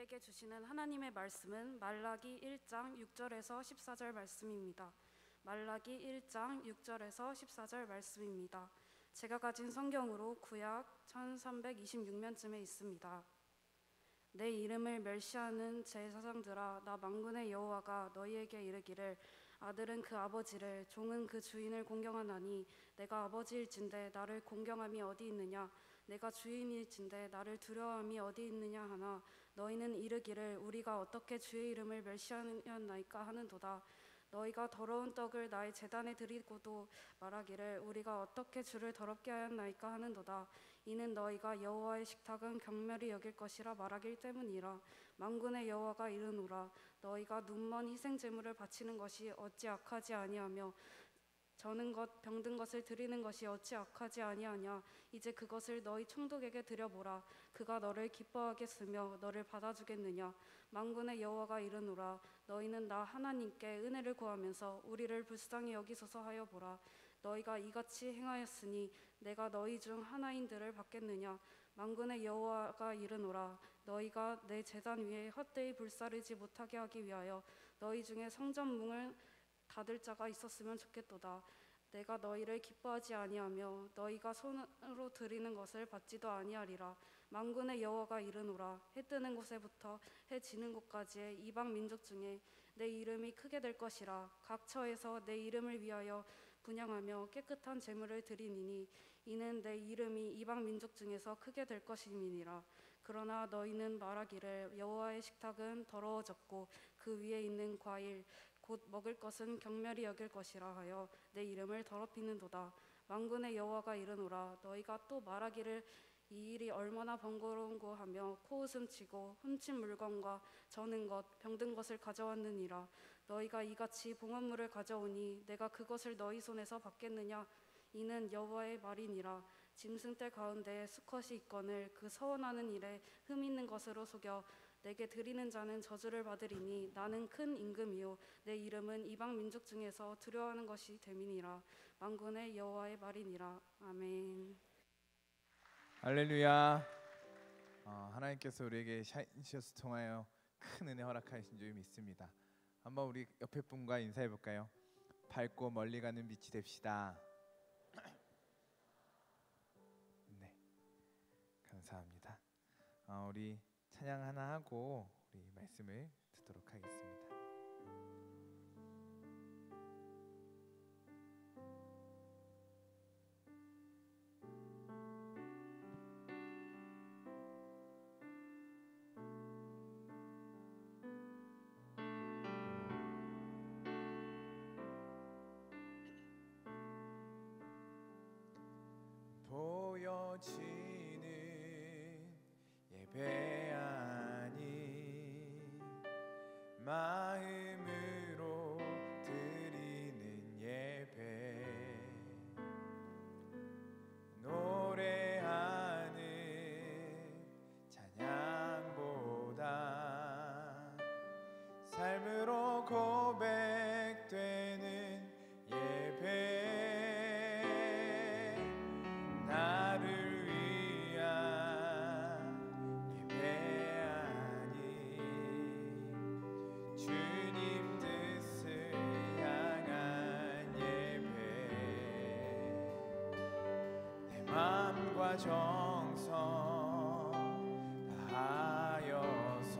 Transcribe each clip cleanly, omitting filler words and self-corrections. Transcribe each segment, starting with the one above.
우리에게 주시는 하나님의 말씀은 말라기 1장 6절에서 14절 말씀입니다. 말라기 1장 6절에서 14절 말씀입니다. 제가 가진 성경으로 구약 1326면쯤에 있습니다. 내 이름을 멸시하는 제사장들아, 나 만군의 여호와가 너희에게 이르기를 아들은 그 아버지를, 종은 그 주인을 공경하나니 내가 아버지일진데 나를 공경함이 어디 있느냐? 내가 주인일진데 나를 두려워함이 어디 있느냐 하나 너희는 이르기를 우리가 어떻게 주의 이름을 멸시하였나이까 하는도다. 너희가 더러운 떡을 나의 제단에 드리고도 말하기를 우리가 어떻게 주를 더럽게 하였나이까 하는도다. 이는 너희가 여호와의 식탁은 경멸히 여길 것이라 말하길 때문이라. 만군의 여호와가 이르노라. 너희가 눈먼 희생 제물을 바치는 것이 어찌 악하지 아니하며 저는 것 병든 것을 드리는 것이 어찌 악하지 아니하냐. 이제 그것을 너희 총독에게 드려보라. 그가 너를 기뻐하겠으며 너를 받아주겠느냐. 만군의 여호와가 이르노라. 너희는 나 하나님께 은혜를 구하면서 우리를 불쌍히 여기소서 하여 보라. 너희가 이같이 행하였으니 내가 너희 중 하나인들을 받겠느냐. 만군의 여호와가 이르노라. 너희가 내 제단 위에 헛되이 불사르지 못하게 하기 위하여 너희 중에 성전문을 닫을 자가 있었으면 좋겠도다. 내가 너희를 기뻐하지 아니하며 너희가 손으로 드리는 것을 받지도 아니하리라. 만군의 여호와가 이르노라. 해 뜨는 곳에부터 해 지는 곳까지의 이방 민족 중에 내 이름이 크게 될 것이라. 각 처에서 내 이름을 위하여 분향하며 깨끗한 제물을 드리니니 이는 내 이름이 이방 민족 중에서 크게 될 것임이니라. 그러나 너희는 말하기를 여호와의 식탁은 더러워졌고 그 위에 있는 과일 곧 먹을 것은 경멸히 여길 것이라 하여 내 이름을 더럽히는도다. 만군의 여호와가 이르노라. 너희가 또 말하기를 이 일이 얼마나 번거로운고 하며 코웃음치고 훔친 물건과 저는 것 병든 것을 가져왔느니라. 너희가 이같이 봉헌물을 가져오니 내가 그것을 너희 손에서 받겠느냐. 이는 여호와의 말이니라. 짐승떼 가운데 수컷이 있거늘 그 서원하는 일에 흠 있는 것으로 속여 내게 드리는 자는 저주를 받으리니 나는 큰 임금이요 내 이름은 이방 민족 중에서 두려워하는 것이 됨이니라. 만군의 여호와의 말이니라. 아멘. 할렐루야. 하나님께서 우리에게 샤인시어스 통하여 큰 은혜 허락하신 줄 믿습니다. 한번 우리 옆에 분과 인사해 볼까요? 밝고 멀리 가는 빛이 됩시다. 네, 감사합니다. 우리 찬양 하나 하고 우리 말씀을 듣도록 하겠습니다. 보여지는 예배 아니 마음으로 드리는 예배 노래하는 찬양보다 삶으로 고백되는 예배 나를 위한 예배 아니 주님 뜻을 향한 예배 내 마음과 정성 다하여서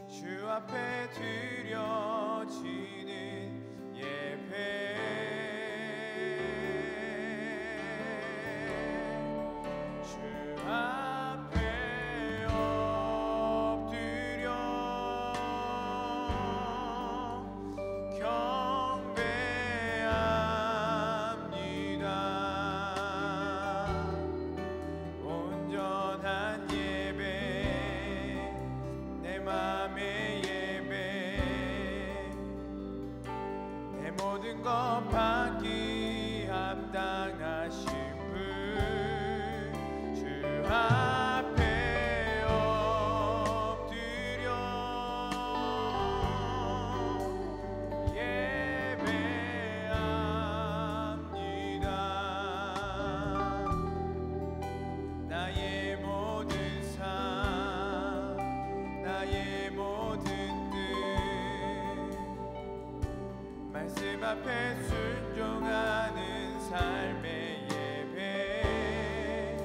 주 앞에 드려지는 예배 앞에 엎드려 경배합니다. 온전한 예배 내 맘의 예배 내 모든 것 받기 합당하신 분 앞에 엎드려 예배합니다. 나의 모든 삶 앞에 순종하는 삶의 예배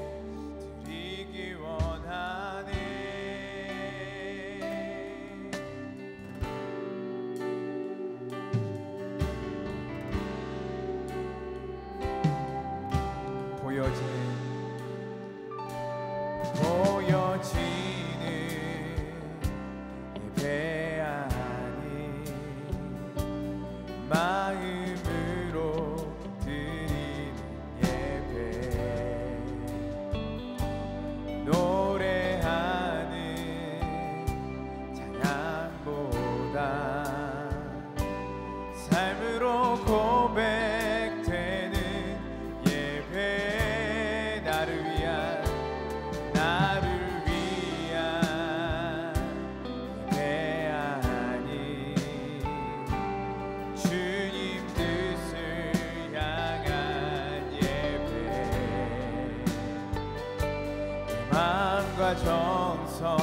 드리기 원하네. 보여지는 예배 아닌 마음으로 드리는 예배, 노래하는 찬양보다 삶으로 고백되는 예배, 나를 위한 예배 아닌 주님 뜻을 향한 예배, 마음과 정성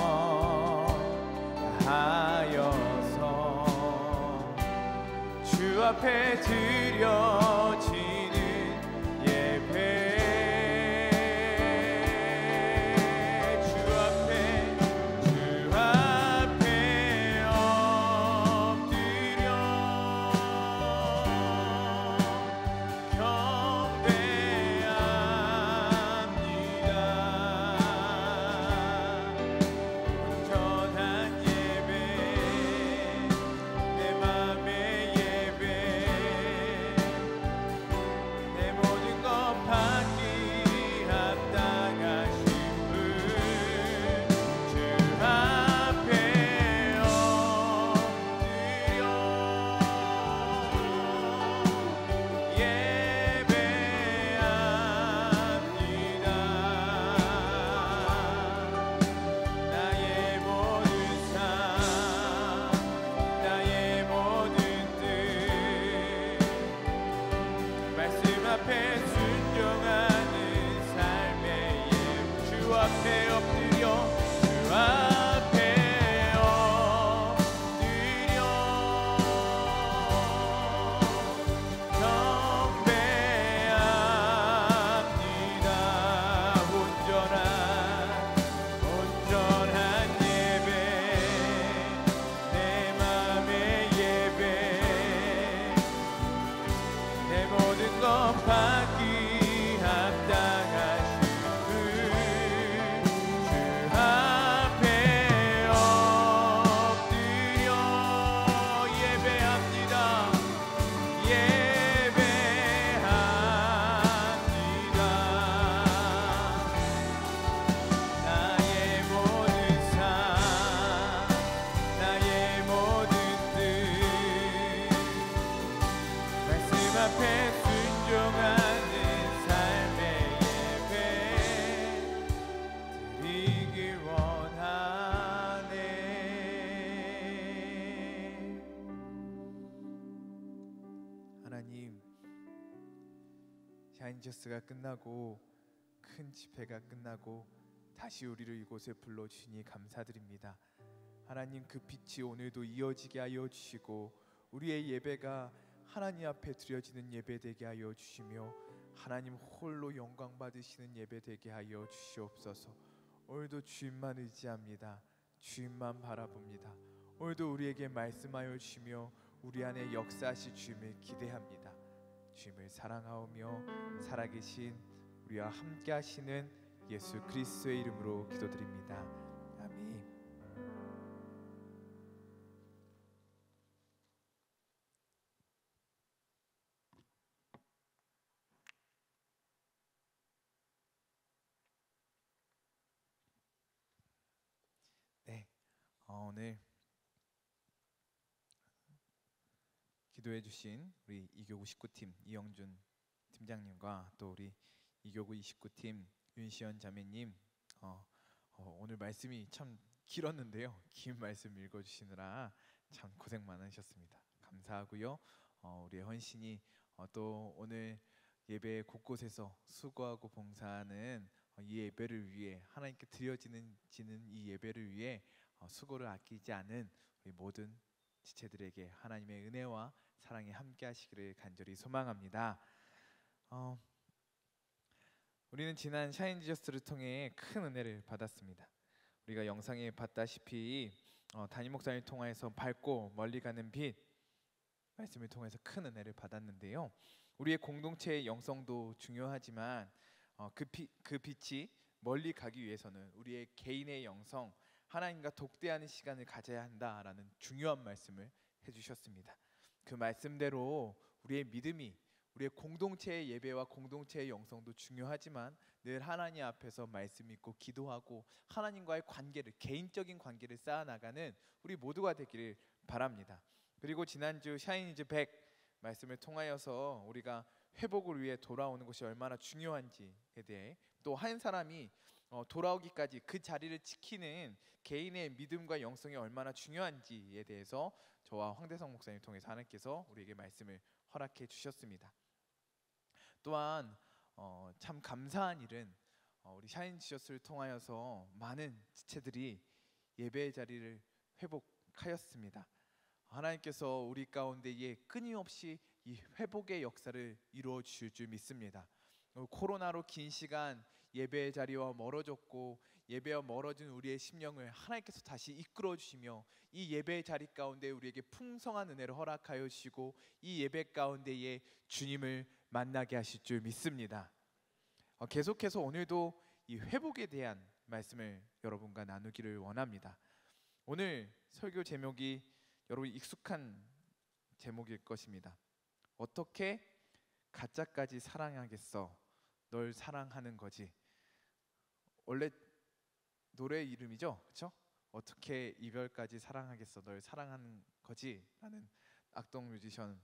다하여서 주 앞에 드려지는 예배, 샤인저스가 끝나고 큰 집회가 끝나고 다시 우리를 이곳에 불러주시니 감사드립니다. 하나님, 그 빛이 오늘도 이어지게 하여 주시고 우리의 예배가 하나님 앞에 드려지는 예배 되게 하여 주시며 하나님 홀로 영광 받으시는 예배 되게 하여 주시옵소서. 오늘도 주님만 의지합니다. 주님만 바라봅니다. 오늘도 우리에게 말씀하여 주시며 우리 안에 역사하실 주님을 기대합니다. 주님을 사랑하오며 살아계신 우리와 함께 하시는 예수 그리스도의 이름으로 기도드립니다. 아멘. 네, 오늘 기도해 주신 우리 이교구 19팀 이영준 팀장님과 또 우리 이교구 29팀 윤시연 자매님, 오늘 말씀이 참 길었는데요. 긴 말씀 읽어주시느라 참 고생 많으셨습니다. 감사하고요. 우리의 헌신이 또 오늘 예배 곳곳에서 수고하고 봉사하는 이 예배를 위해, 하나님께 드려지는 이 예배를 위해 수고를 아끼지 않은 우리 모든 지체들에게 하나님의 은혜와 사랑에 함께하시기를 간절히 소망합니다. 우리는 지난 샤인지저스를 통해 큰 은혜를 받았습니다. 우리가 영상에 봤다시피 담임 목사님 통하여서 밝고 멀리 가는 빛 말씀을 통해서 큰 은혜를 받았는데요. 우리의 공동체의 영성도 중요하지만 그 빛이 멀리 가기 위해서는 우리의 개인의 영성, 하나님과 독대하는 시간을 가져야 한다라는 중요한 말씀을 해주셨습니다. 그 말씀대로 우리의 믿음이, 우리의 공동체의 예배와 공동체의 영성도 중요하지만 늘 하나님 앞에서 말씀 읽고 기도하고 하나님과의 관계를, 개인적인 관계를 쌓아나가는 우리 모두가 되기를 바랍니다. 그리고 지난주 샤이니즈 100 말씀을 통하여서 우리가 회복을 위해 돌아오는 것이 얼마나 중요한지에 대해, 또 한 사람이 돌아오기까지 그 자리를 지키는 개인의 믿음과 영성이 얼마나 중요한지에 대해서 저와 황대성 목사님 통해서 하나님께서 우리에게 말씀을 허락해 주셨습니다. 또한 참 감사한 일은 우리 샤인지저스를 통하여서 많은 지체들이 예배의 자리를 회복하였습니다. 하나님께서 우리 가운데에 끊임없이 이 회복의 역사를 이루어 주실 줄 믿습니다. 코로나로 긴 시간 예배의 자리와 멀어졌고 예배와 멀어진 우리의 심령을 하나님께서 다시 이끌어 주시며 이 예배의 자리 가운데 우리에게 풍성한 은혜를 허락하여 주시고 이 예배 가운데에 주님을 만나게 하실 줄 믿습니다. 계속해서 오늘도 이 회복에 대한 말씀을 여러분과 나누기를 원합니다. 오늘 설교 제목이 여러분 익숙한 제목일 것입니다. 어떻게 가짜까지 사랑하겠어? 널 사랑하는 거지. 원래 노래 이름이죠, 그렇죠? 어떻게 이별까지 사랑하겠어? 널 사랑하는 거지? 라는 악동 뮤지션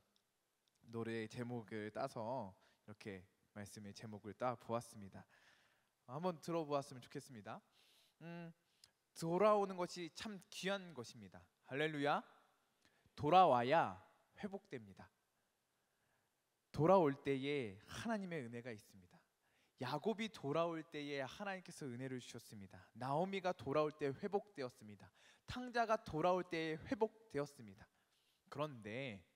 노래의 제목을 따서 이렇게 말씀의 제목을 따 보았습니다. 한번 들어보았으면 좋겠습니다. 돌아오는 것이 참 귀한 것입니다. 할렐루야. 돌아와야 회복됩니다. 돌아올 때에 하나님의 은혜가 있습니다. 야곱이 돌아올 때에 하나님께서 은혜를 주셨습니다. 나오미가 돌아올 때 회복되었습니다. 탕자가 돌아올 때에 회복되었습니다. 그런데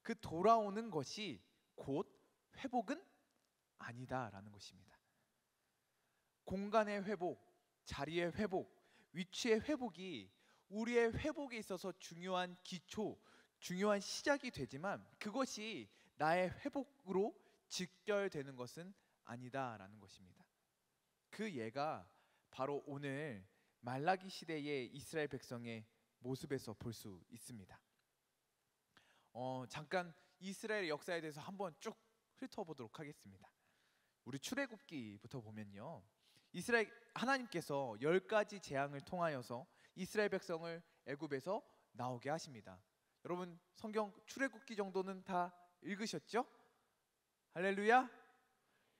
그 돌아오는 것이 곧 회복은 아니다라는 것입니다. 공간의 회복, 자리의 회복, 위치의 회복이 우리의 회복에 있어서 중요한 기초, 중요한 시작이 되지만 그것이 나의 회복으로 직결되는 것은 아니다라는 것입니다. 그 예가 바로 오늘 말라기 시대의 이스라엘 백성의 모습에서 볼 수 있습니다. 잠깐 이스라엘 역사에 대해서 한번 쭉 훑어보도록 하겠습니다. 우리 출애굽기부터 보면요, 이스라엘 하나님께서 10가지 재앙을 통하여서 이스라엘 백성을 애굽에서 나오게 하십니다. 여러분 성경 출애굽기 정도는 다 읽으셨죠? 할렐루야.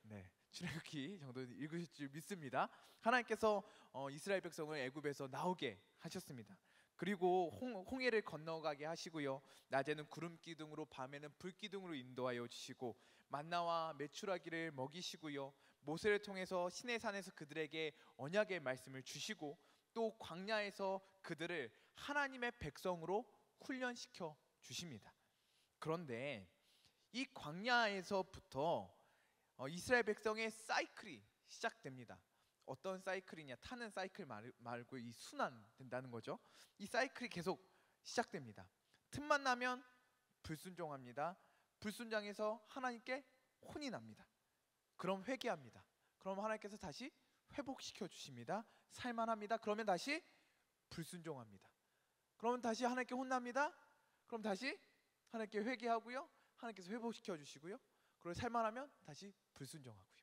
네, 출애굽기 정도는 읽으실 줄 믿습니다. 하나님께서 이스라엘 백성을 애굽에서 나오게 하셨습니다. 그리고 홍해를 건너가게 하시고요, 낮에는 구름 기둥으로 밤에는 불 기둥으로 인도하여 주시고 만나와 메추라기를 먹이시고요, 모세를 통해서 시내산에서 그들에게 언약의 말씀을 주시고 또 광야에서 그들을 하나님의 백성으로 훈련시켜 주십니다. 그런데 이 광야에서부터 이스라엘 백성의 사이클이 시작됩니다. 어떤 사이클이냐? 타는 사이클 말고 이 순환된다는 거죠. 이 사이클이 계속 시작됩니다. 틈만 나면 불순종합니다. 불순종해서 하나님께 혼이 납니다. 그럼 회개합니다. 그럼 하나님께서 다시 회복시켜 주십니다. 살만합니다. 그러면 다시 불순종합니다. 그러면 다시 하나님께 혼납니다. 그럼 다시 하나님께 회개하고요, 하나님께서 회복시켜 주시고요, 그리고 살만하면 다시 불순종하고요.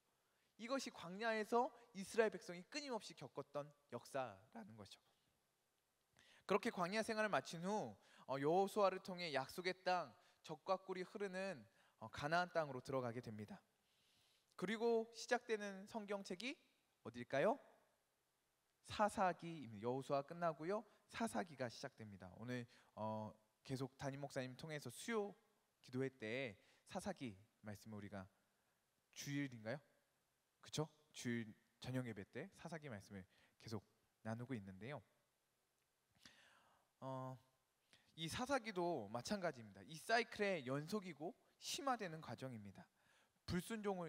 이것이 광야에서 이스라엘 백성이 끊임없이 겪었던 역사라는 거죠. 그렇게 광야 생활을 마친 후 여호수아를 통해 약속의 땅, 젖과 꿀이 흐르는 가나안 땅으로 들어가게 됩니다. 그리고 시작되는 성경책이 어딜까요? 사사기입니다. 여호수아 끝나고요, 사사기가 시작됩니다. 오늘 계속 담임 목사님 통해서 수요 기도회 때 사사기 말씀을 우리가 주일인가요? 그렇죠? 주일 저녁 예배 때 사사기 말씀을 계속 나누고 있는데요. 이 사사기도 마찬가지입니다. 이 사이클의 연속이고 심화되는 과정입니다.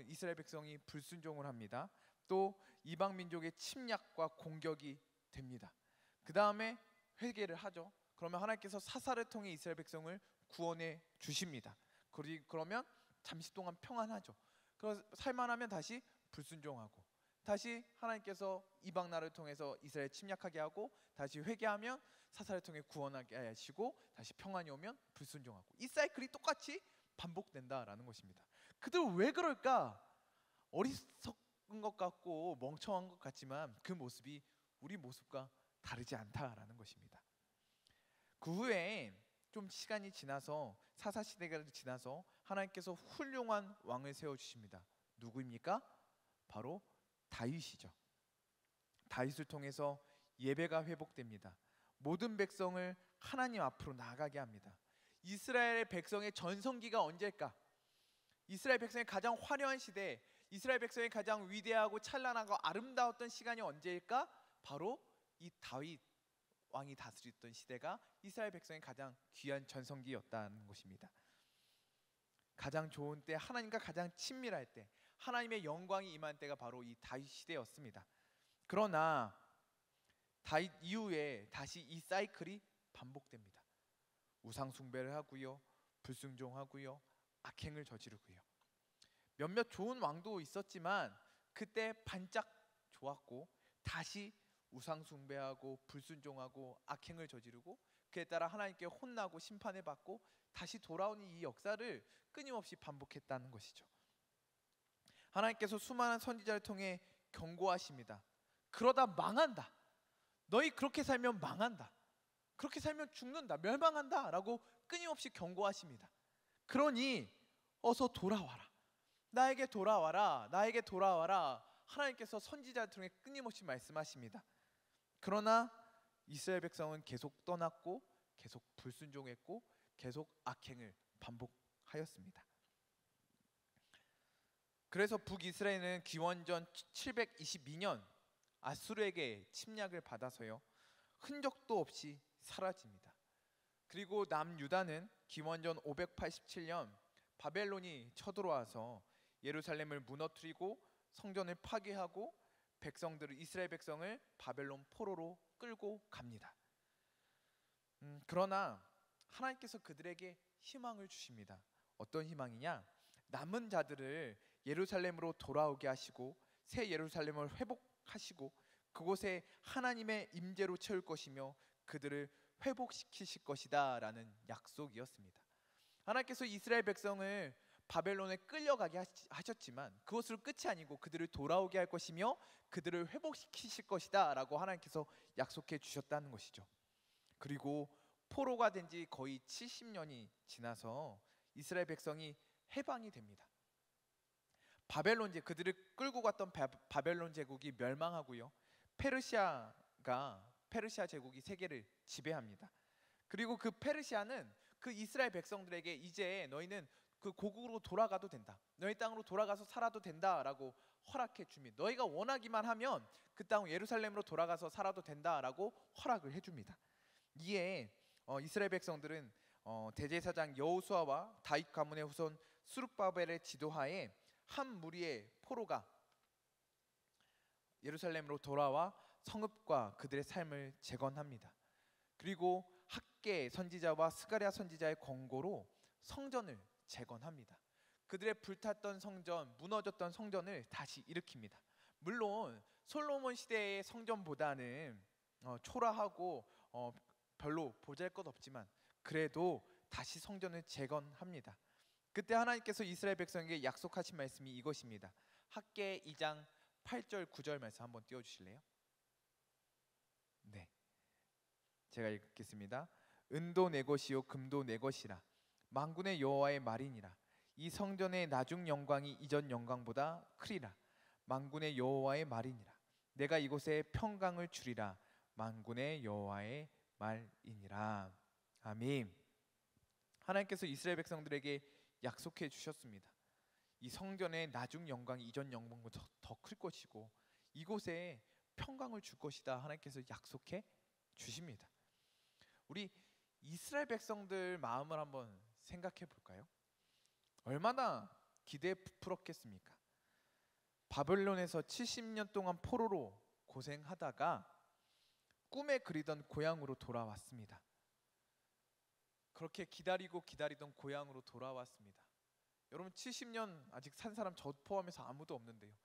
이스라엘 백성이 불순종을 합니다. 또 이방 민족의 침략과 공격이 됩니다. 그 다음에 회개를 하죠. 그러면 하나님께서 사사를 통해 이스라엘 백성을 구원해 주십니다. 그러면 잠시 동안 평안하죠. 그래서 살만하면 다시 불순종하고, 다시 하나님께서 이방 나라를 통해서 이스라엘 침략하게 하고, 다시 회개하면 사사를 통해 구원하게 하시고, 다시 평안이 오면 불순종하고, 이 사이클이 똑같이 반복된다라는 것입니다. 그들 왜 그럴까? 어리석은 것 같고 멍청한 것 같지만 그 모습이 우리 모습과 다르지 않다라는 것입니다. 그 후에 좀 시간이 지나서, 사사 시대가 지나서 하나님께서 훌륭한 왕을 세워 주십니다. 누구입니까? 바로 다윗이죠. 다윗을 통해서 예배가 회복됩니다. 모든 백성을 하나님 앞으로 나아가게 합니다. 이스라엘 백성의 전성기가 언제일까? 이스라엘 백성의 가장 화려한 시대, 이스라엘 백성의 가장 위대하고 찬란하고 아름다웠던 시간이 언제일까? 바로 이 다윗 왕이 다스렸던 시대가 이스라엘 백성의 가장 귀한 전성기였다는 것입니다. 가장 좋은 때, 하나님과 가장 친밀할 때, 하나님의 영광이 임한 때가 바로 이 다윗 시대였습니다. 그러나 다윗 이후에 다시 이 사이클이 반복됩니다. 우상 숭배를 하고요, 불순종하고요, 악행을 저지르고요. 몇몇 좋은 왕도 있었지만 그때 반짝 좋았고 다시 우상 숭배하고 불순종하고 악행을 저지르고, 그에 따라 하나님께 혼나고 심판을 받고 다시 돌아오는 이 역사를 끊임없이 반복했다는 것이죠. 하나님께서 수많은 선지자를 통해 경고하십니다. 그러다 망한다. 너희 그렇게 살면 망한다. 그렇게 살면 죽는다. 멸망한다. 라고 끊임없이 경고하십니다. 그러니 어서 돌아와라. 나에게 돌아와라. 나에게 돌아와라. 하나님께서 선지자를 통해 끊임없이 말씀하십니다. 그러나 이스라엘 백성은 계속 떠났고, 계속 불순종했고, 계속 악행을 반복하였습니다. 그래서 북이스라엘은 기원전 722년 아수르에게 침략을 받아서요, 흔적도 없이 사라집니다. 그리고 남유다는 기원전 587년 바벨론이 쳐들어와서 예루살렘을 무너뜨리고 성전을 파괴하고 이스라엘 백성을 바벨론 포로로 끌고 갑니다. 그러나 하나님께서 그들에게 희망을 주십니다. 어떤 희망이냐? 남은 자들을 예루살렘으로 돌아오게 하시고 새 예루살렘을 회복하시고 그곳에 하나님의 임재로 채울 것이며 그들을 회복시키실 것이다 라는 약속이었습니다. 하나님께서 이스라엘 백성을 바벨론에 끌려가게 하셨지만 그것으로 끝이 아니고 그들을 돌아오게 할 것이며 그들을 회복시키실 것이다 라고 하나님께서 약속해 주셨다는 것이죠. 그리고 포로가 된 지 거의 70년이 지나서 이스라엘 백성이 해방이 됩니다. 그들을 끌고 갔던 바벨론 제국이 멸망하고요, 페르시아 제국이 세계를 지배합니다. 그리고 그 페르시아는 그 이스라엘 백성들에게 이제 너희는 그 고국으로 돌아가도 된다, 너희 땅으로 돌아가서 살아도 된다라고 허락해 줍니다. 너희가 원하기만 하면 그 땅 예루살렘으로 돌아가서 살아도 된다라고 허락을 해줍니다. 이에 이스라엘 백성들은 대제사장 여호수아와 다윗 가문의 후손 스룹바벨의 지도하에 한 무리의 포로가 예루살렘으로 돌아와 성읍과 그들의 삶을 재건합니다. 그리고 학개 선지자와 스가랴 선지자의 권고로 성전을 재건합니다. 그들의 불탔던 성전, 무너졌던 성전을 다시 일으킵니다. 물론 솔로몬 시대의 성전보다는 초라하고 별로 보잘것없지만 그래도 다시 성전을 재건합니다. 그때 하나님께서 이스라엘 백성에게 약속하신 말씀이 이것입니다. 학개 2장 8절 9절 말씀 한번 띄워주실래요? 네, 제가 읽겠습니다. 은도 내 것이요 금도 내 것이라 만군의 여호와의 말이니라. 이 성전의 나중 영광이 이전 영광보다 크리라. 만군의 여호와의 말이니라. 내가 이곳에 평강을 주리라. 만군의 여호와의 말이니라. 아멘. 하나님께서 이스라엘 백성들에게 약속해 주셨습니다. 이 성전의 나중 영광이 이전 영광보다 더 클 것이고 이곳에 평강을 줄 것이다. 하나님께서 약속해 주십니다. 우리 이스라엘 백성들 마음을 한번 생각해 볼까요? 얼마나 기대에 부풀었겠습니까? 바벨론에서 70년 동안 포로로 고생하다가 꿈에 그리던 고향으로 돌아왔습니다. 그렇게 기다리고 기다리던 고향으로 돌아왔습니다. 여러분 70년 아직 산 사람 저 포함해서 아무도 없는데요.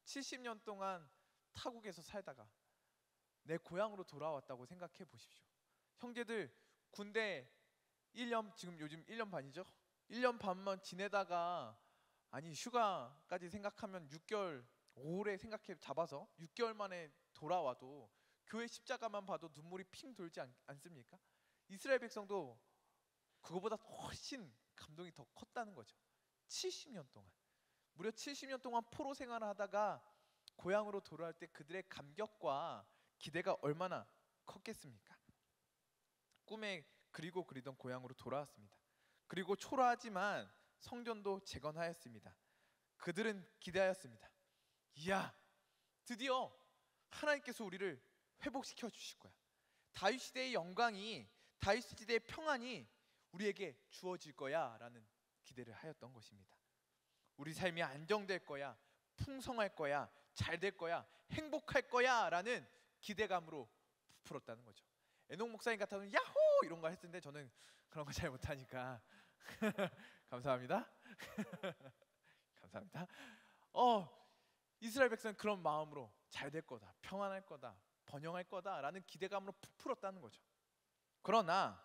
70년 동안 타국에서 살다가 내 고향으로 돌아왔다고 생각해 보십시오. 형제들 군대 1년, 지금 요즘 1년 반이죠? 1년 반만 지내다가, 아니 휴가까지 생각하면 6개월, 오래 생각해 잡아서 6개월 만에 돌아와도 교회 십자가만 봐도 눈물이 핑 돌지 않습니까? 이스라엘 백성도 그거보다 훨씬 감동이 더 컸다는 거죠. 70년 동안, 무려 70년 동안 포로 생활을 하다가 고향으로 돌아올 때 그들의 감격과 기대가 얼마나 컸겠습니까? 꿈에 그리고 그리던 고향으로 돌아왔습니다. 그리고 초라하지만 성전도 재건하였습니다. 그들은 기대하였습니다. 이야, 드디어 하나님께서 우리를 회복시켜 주실 거야. 다윗 시대의 영광이, 다윗 시대의 평안이 우리에게 주어질 거야 라는 기대를 하였던 것입니다. 우리 삶이 안정될 거야, 풍성할 거야, 잘 될 거야, 행복할 거야 라는 기대감으로 부풀었다는 거죠. 에녹 목사님 같아서는 야호 이런 거 했는데 저는 그런 거 잘 못하니까 감사합니다. 감사합니다. 이스라엘 백성은 그런 마음으로 잘 될 거다, 평안할 거다, 번영할 거다 라는 기대감으로 부풀었다는 거죠. 그러나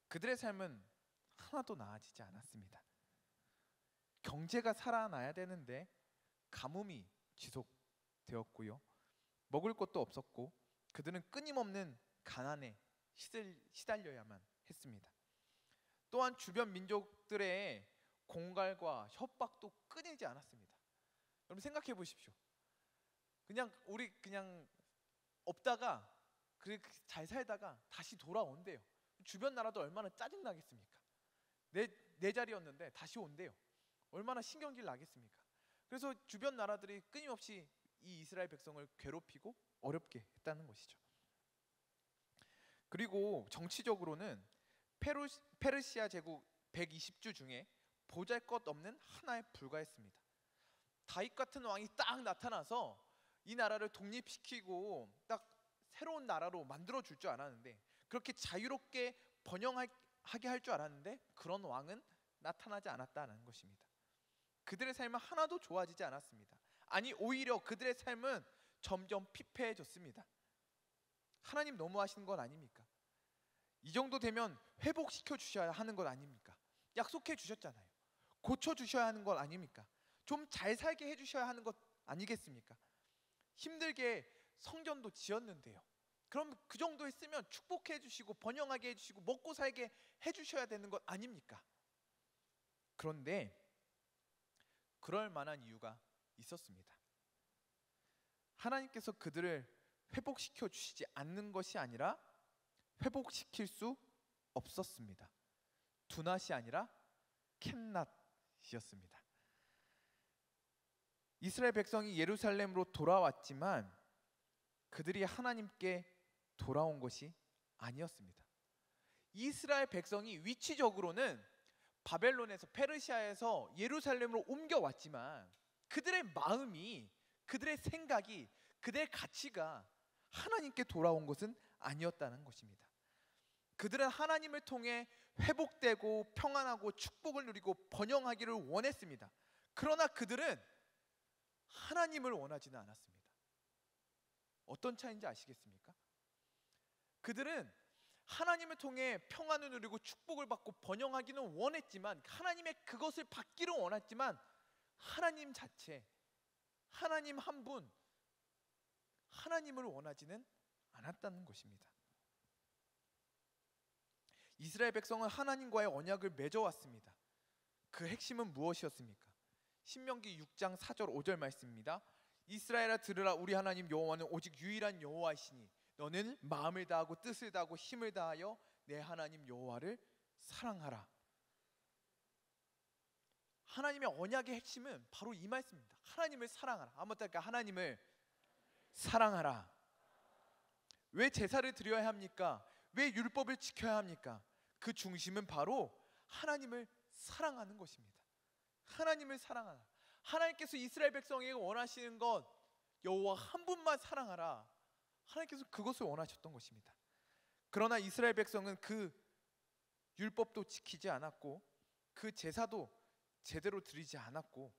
그들의 삶은 하나도 나아지지 않았습니다. 경제가 살아나야 되는데 가뭄이 지속되었고요, 먹을 것도 없었고 그들은 끊임없는 가난에 시달려야만 했습니다. 또한 주변 민족들의 공갈과 협박도 끊이지 않았습니다. 여러분 생각해 보십시오. 우리 그냥 없다가 잘 살다가 다시 돌아온대요. 주변 나라도 얼마나 짜증 나겠습니까? 내 자리였는데 다시 온대요. 얼마나 신경질 나겠습니까? 그래서 주변 나라들이 끊임없이 이 이스라엘 백성을 괴롭히고 어렵게 했다는 것이죠. 그리고 정치적으로는 페르시아 제국 120주 중에 보잘것없는 하나에 불과했습니다. 다윗 같은 왕이 딱 나타나서 이 나라를 독립시키고 딱 새로운 나라로 만들어 줄 줄 알았는데, 그렇게 자유롭게 번영하게 할 줄 알았는데 그런 왕은 나타나지 않았다는 것입니다. 그들의 삶은 하나도 좋아지지 않았습니다. 아니 오히려 그들의 삶은 점점 피폐해졌습니다. 하나님 너무하신 건 아닙니까? 이 정도 되면 회복시켜 주셔야 하는 것 아닙니까? 약속해 주셨잖아요. 고쳐 주셔야 하는 것 아닙니까? 좀 잘 살게 해 주셔야 하는 것 아니겠습니까? 힘들게 성전도 지었는데요. 그럼 그 정도 했으면 축복해 주시고 번영하게 해 주시고 먹고 살게 해 주셔야 되는 것 아닙니까? 그런데 그럴 만한 이유가 있었습니다. 하나님께서 그들을 회복시켜 주시지 않는 것이 아니라 회복시킬 수 없었습니다. 두낫이 아니라 캔낫이었습니다. 이스라엘 백성이 예루살렘으로 돌아왔지만 그들이 하나님께 돌아온 것이 아니었습니다. 이스라엘 백성이 위치적으로는 바벨론에서, 페르시아에서 예루살렘으로 옮겨왔지만 그들의 마음이, 그들의 생각이, 그들의 가치가 하나님께 돌아온 것은 아니었다는 것입니다. 그들은 하나님을 통해 회복되고 평안하고 축복을 누리고 번영하기를 원했습니다. 그러나 그들은 하나님을 원하지는 않았습니다. 어떤 차이인지 아시겠습니까? 그들은 하나님을 통해 평안을 누리고 축복을 받고 번영하기는 원했지만, 하나님의 그것을 받기를 원했지만 하나님 자체, 하나님 한 분, 하나님을 원하지는 않았다는 것입니다. 이스라엘 백성은 하나님과의 언약을 맺어왔습니다. 그 핵심은 무엇이었습니까? 신명기 6장 4절 5절 말씀입니다. 이스라엘아 들으라, 우리 하나님 여호와는 오직 유일한 여호와이시니 너는 마음을 다하고 뜻을 다하고 힘을 다하여 내 하나님 여호와를 사랑하라. 하나님의 언약의 핵심은 바로 이 말씀입니다. 하나님을 사랑하라. 한번 따라할까요? 하나님을 사랑하라. 왜 제사를 드려야 합니까? 왜 율법을 지켜야 합니까? 그 중심은 바로 하나님을 사랑하는 것입니다. 하나님을 사랑하라. 하나님께서 이스라엘 백성에게 원하시는 것, 여호와 한 분만 사랑하라. 하나님께서 그것을 원하셨던 것입니다. 그러나 이스라엘 백성은 그 율법도 지키지 않았고 그 제사도 제대로 드리지 않았고,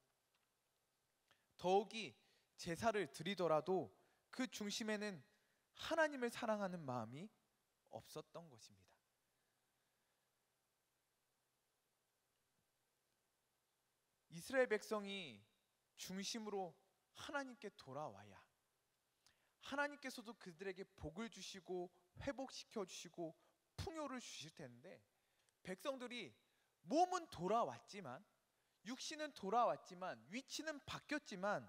더욱이 제사를 드리더라도 그 중심에는 하나님을 사랑하는 마음이 없었던 것입니다. 이스라엘 백성이 중심으로 하나님께 돌아와야 하나님께서도 그들에게 복을 주시고 회복시켜 주시고 풍요를 주실 텐데, 백성들이 몸은 돌아왔지만, 육신은 돌아왔지만, 위치는 바뀌었지만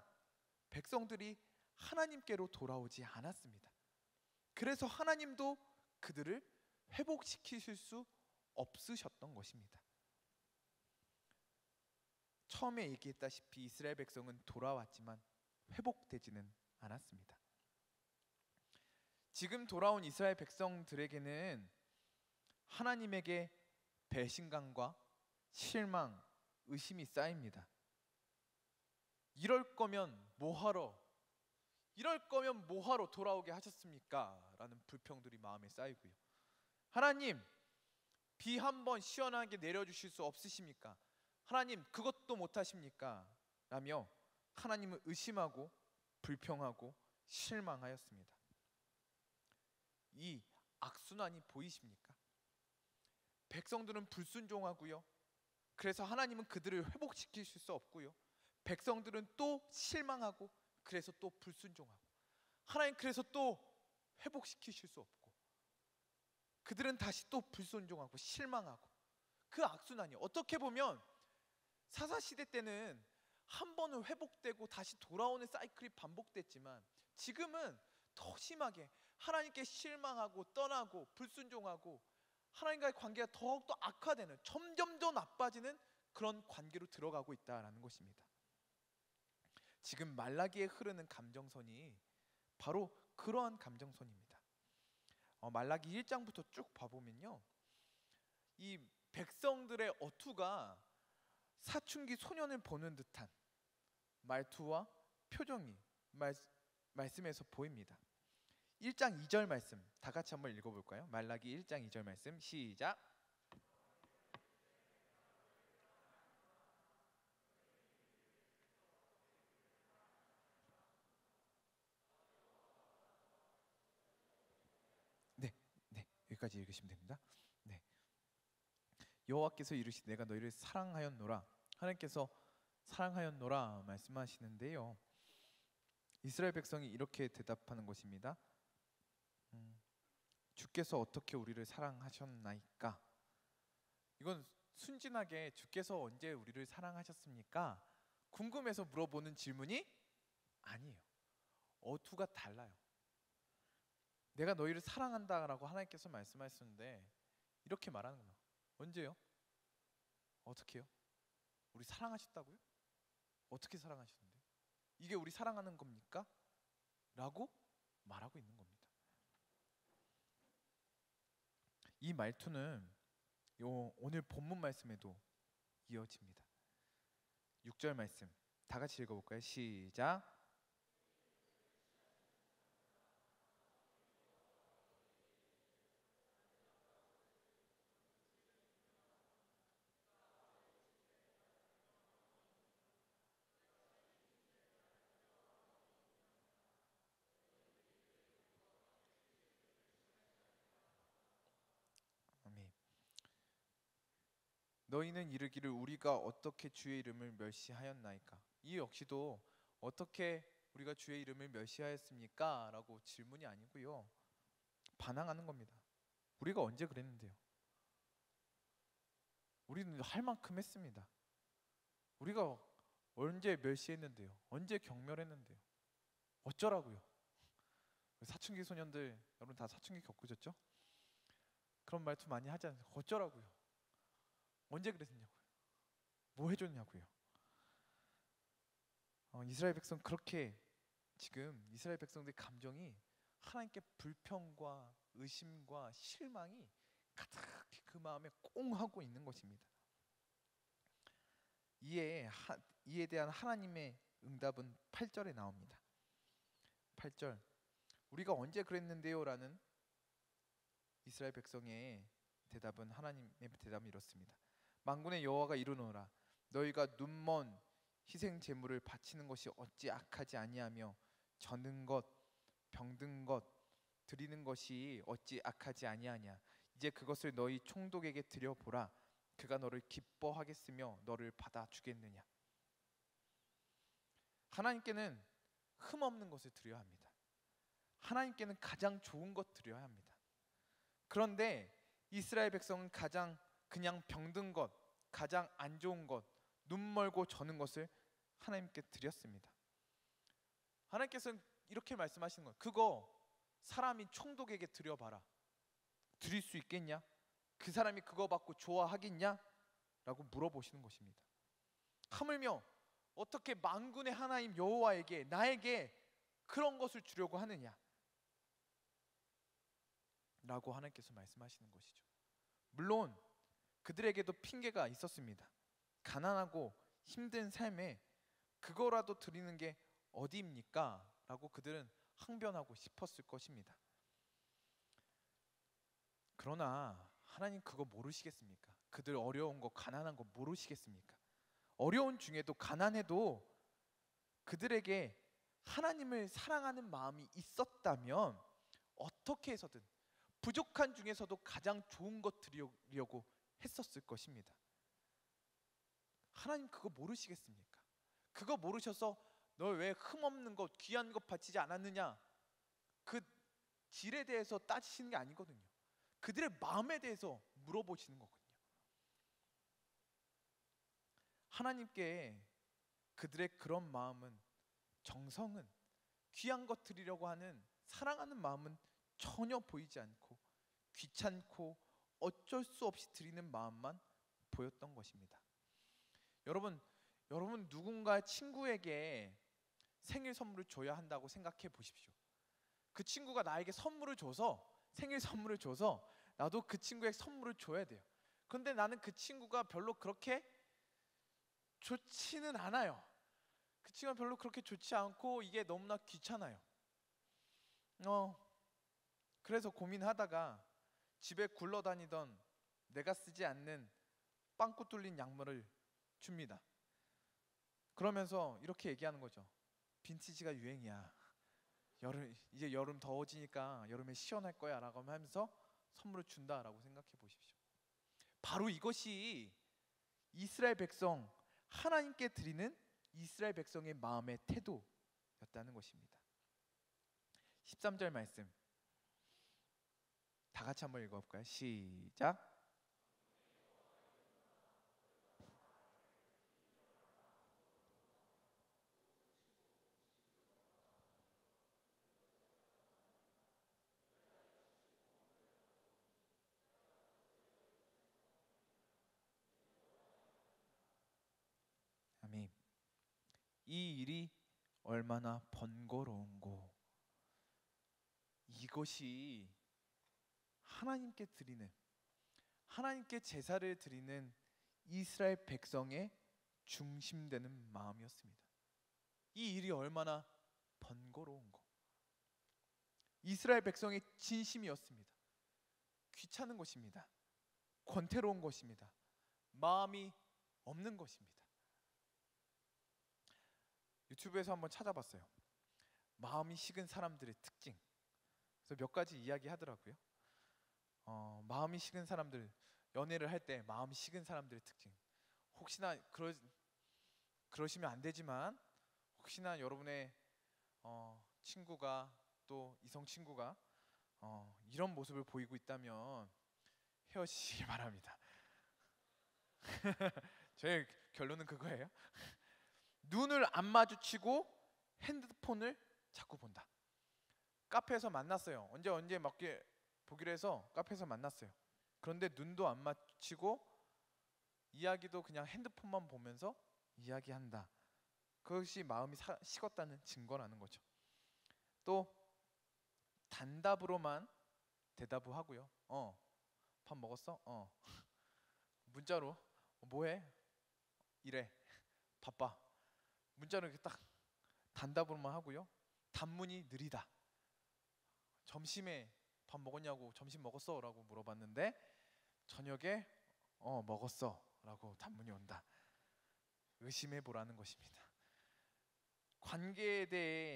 백성들이 하나님께로 돌아오지 않았습니다. 그래서 하나님도 그들을 회복시키실 수 없으셨던 것입니다. 처음에 얘기했다시피 이스라엘 백성은 돌아왔지만 회복되지는 않았습니다. 지금 돌아온 이스라엘 백성들에게는 하나님에게 배신감과 실망, 의심이 쌓입니다. 이럴 거면 뭐하러 돌아오게 하셨습니까? 라는 불평들이 마음에 쌓이고요. 하나님, 비 한번 시원하게 내려주실 수 없으십니까? 하나님, 그것도 못하십니까? 라며 하나님을 의심하고 불평하고 실망하였습니다. 이 악순환이 보이십니까? 백성들은 불순종하고요, 그래서 하나님은 그들을 회복시키실 수 없고요, 백성들은 또 실망하고 그래서 또 불순종하고, 하나님 그래서 또 회복시키실 수 없고, 그들은 다시 또 불순종하고 실망하고, 그 악순환이 어떻게 보면 사사시대 때는 한 번은 회복되고 다시 돌아오는 사이클이 반복됐지만, 지금은 더 심하게 하나님께 실망하고 떠나고 불순종하고 하나님과의 관계가 더욱더 악화되는, 점점 더 나빠지는 그런 관계로 들어가고 있다라는 것입니다. 지금 말라기에 흐르는 감정선이 바로 그러한 감정선입니다. 말라기 1장부터 쭉 봐보면요, 이 백성들의 어투가 사춘기 소년을 보는 듯한 말투와 표정이 말씀에서 보입니다. 1장 2절 말씀 다 같이 한번 읽어볼까요? 말라기 1장 2절 말씀 시작. 네, 여기까지 읽으시면 됩니다. 네, 여호와께서 이르시되 내가 너희를 사랑하였노라. 하나님께서 사랑하였노라 말씀하시는데요, 이스라엘 백성이 이렇게 대답하는 것입니다. 주께서 어떻게 우리를 사랑하셨나이까? 이건 순진하게 주께서 언제 우리를 사랑하셨습니까? 궁금해서 물어보는 질문이 아니에요. 어투가 달라요. 내가 너희를 사랑한다라고 하나님께서 말씀하셨는데 이렇게 말하는 거예요. 언제요? 어떻게요? 우리 사랑하셨다고요? 어떻게 사랑하셨는데? 이게 우리 사랑하는 겁니까? 라고 말하고 있는 겁니다. 이 말투는 오늘 본문 말씀에도 이어집니다. 6절 말씀 다 같이 읽어볼까요? 시작. 아멘. 너희는 이르기를 우리가 어떻게 주의 이름을 멸시하였나이까? 이 역시도 어떻게 우리가 주의 이름을 멸시하였습니까? 라고 질문이 아니고요, 반항하는 겁니다. 우리가 언제 그랬는데요? 우리는 할 만큼 했습니다. 우리가 언제 멸시했는데요? 언제 경멸했는데요? 어쩌라고요? 사춘기 소년들 여러분 다 사춘기 겪으셨죠? 그런 말투 많이 하지 않아요? 어쩌라고요? 언제 그랬냐고요? 뭐 해줬냐고요? 이스라엘 백성 그렇게, 지금 이스라엘 백성들의 감정이 하나님께 불평과 의심과 실망이 가득히 그 마음에 꽁하고 있는 것입니다. 이에 대한 하나님의 응답은 8절에 나옵니다. 8절, 우리가 언제 그랬는데요? 라는 이스라엘 백성의 대답은, 하나님의 대답은 이렇습니다. 만군의 여호와가 이르노라, 너희가 눈먼 희생 제물을 바치는 것이 어찌 악하지 아니하며 저는 것 병든 것 드리는 것이 어찌 악하지 아니하냐. 이제 그것을 너희 총독에게 드려보라. 그가 너를 기뻐하겠으며 너를 받아주겠느냐. 하나님께는 흠없는 것을 드려야 합니다. 하나님께는 가장 좋은 것 드려야 합니다. 그런데 이스라엘 백성은 가장 그냥 병든 것, 가장 안 좋은 것, 눈 멀고 저는 것을 하나님께 드렸습니다. 하나님께서는 이렇게 말씀하시는 거예요. 그거 사람이 총독에게 드려봐라. 드릴 수 있겠냐? 그 사람이 그거 받고 좋아하겠냐? 라고 물어보시는 것입니다. 하물며 어떻게 만군의 하나님 여호와에게, 나에게 그런 것을 주려고 하느냐? 라고 하나님께서 말씀하시는 것이죠. 물론 그들에게도 핑계가 있었습니다. 가난하고 힘든 삶에 그거라도 드리는 게 어디입니까? 라고 그들은 항변하고 싶었을 것입니다. 그러나 하나님 그거 모르시겠습니까? 그들 어려운 거, 가난한 거 모르시겠습니까? 어려운 중에도, 가난해도 그들에게 하나님을 사랑하는 마음이 있었다면 어떻게 해서든 부족한 중에서도 가장 좋은 것 드리려고 했었을 것입니다. 하나님 그거 모르시겠습니까? 그거 모르셔서 너 왜 흠없는 것, 귀한 것 바치지 않았느냐, 그 질에 대해서 따지시는 게 아니거든요. 그들의 마음에 대해서 물어보시는 거거든요. 하나님께 그들의 그런 마음은, 정성은, 귀한 것 드리려고 하는 사랑하는 마음은 전혀 보이지 않고 귀찮고 어쩔 수 없이 드리는 마음만 보였던 것입니다. 여러분 누군가 친구에게 생일 선물을 줘야 한다고 생각해 보십시오. 그 친구가 나에게 선물을 줘서, 생일 선물을 줘서 나도 그 친구에게 선물을 줘야 돼요. 그런데 나는 그 친구가 별로 그렇게 좋지는 않아요. 그 친구가 별로 그렇게 좋지 않고 이게 너무나 귀찮아요. 그래서 고민하다가 집에 굴러다니던 내가 쓰지 않는 빵꾸 뚫린 양말을 줍니다. 그러면서 이렇게 얘기하는 거죠. 빈티지가 유행이야. 이제 여름 더워지니까 여름에 시원할 거야 라고 하면서 선물을 준다라고 생각해 보십시오. 바로 이것이 이스라엘 백성, 하나님께 드리는 이스라엘 백성의 마음의 태도였다는 것입니다. 13절 말씀 다 같이 한번 읽어볼까요? 시작. 아멘. 이 일이 얼마나 번거로운고. 이것이 하나님께 드리는, 하나님께 제사를 드리는 이스라엘 백성의 중심되는 마음이었습니다. 이 일이 얼마나 번거로운고. 이스라엘 백성의 진심이었습니다. 귀찮은 것입니다. 권태로운 것입니다. 마음이 없는 것입니다. 유튜브에서 한번 찾아봤어요. 마음이 식은 사람들의 특징. 그래서 몇 가지 이야기 하더라고요. 마음이 식은 사람들, 연애를 할 때 마음이 식은 사람들의 특징. 혹시나 그러시면 안 되지만, 혹시나 여러분의 친구가, 또 이성 친구가 이런 모습을 보이고 있다면 헤어지시기 바랍니다. 저의 결론은 그거예요. 눈을 안 마주치고 핸드폰을 자꾸 본다. 카페에서 만났어요. 언제 맞게 보기로 해서 카페에서 만났어요. 그런데 눈도 안 마주치고 이야기도 그냥 핸드폰만 보면서 이야기한다. 그것이 마음이 식었다는 증거라는 거죠. 또 단답으로만 대답을 하고요. 밥 먹었어? 문자로 뭐해? 이래. 바빠. 문자로 이렇게 딱 단답으로만 하고요. 단문이 느리다. 점심에 밥 먹었냐고, 점심 먹었어? 라고 물어봤는데 저녁에 먹었어 라고 단문이 온다. 의심해 보라는 것입니다. 관계에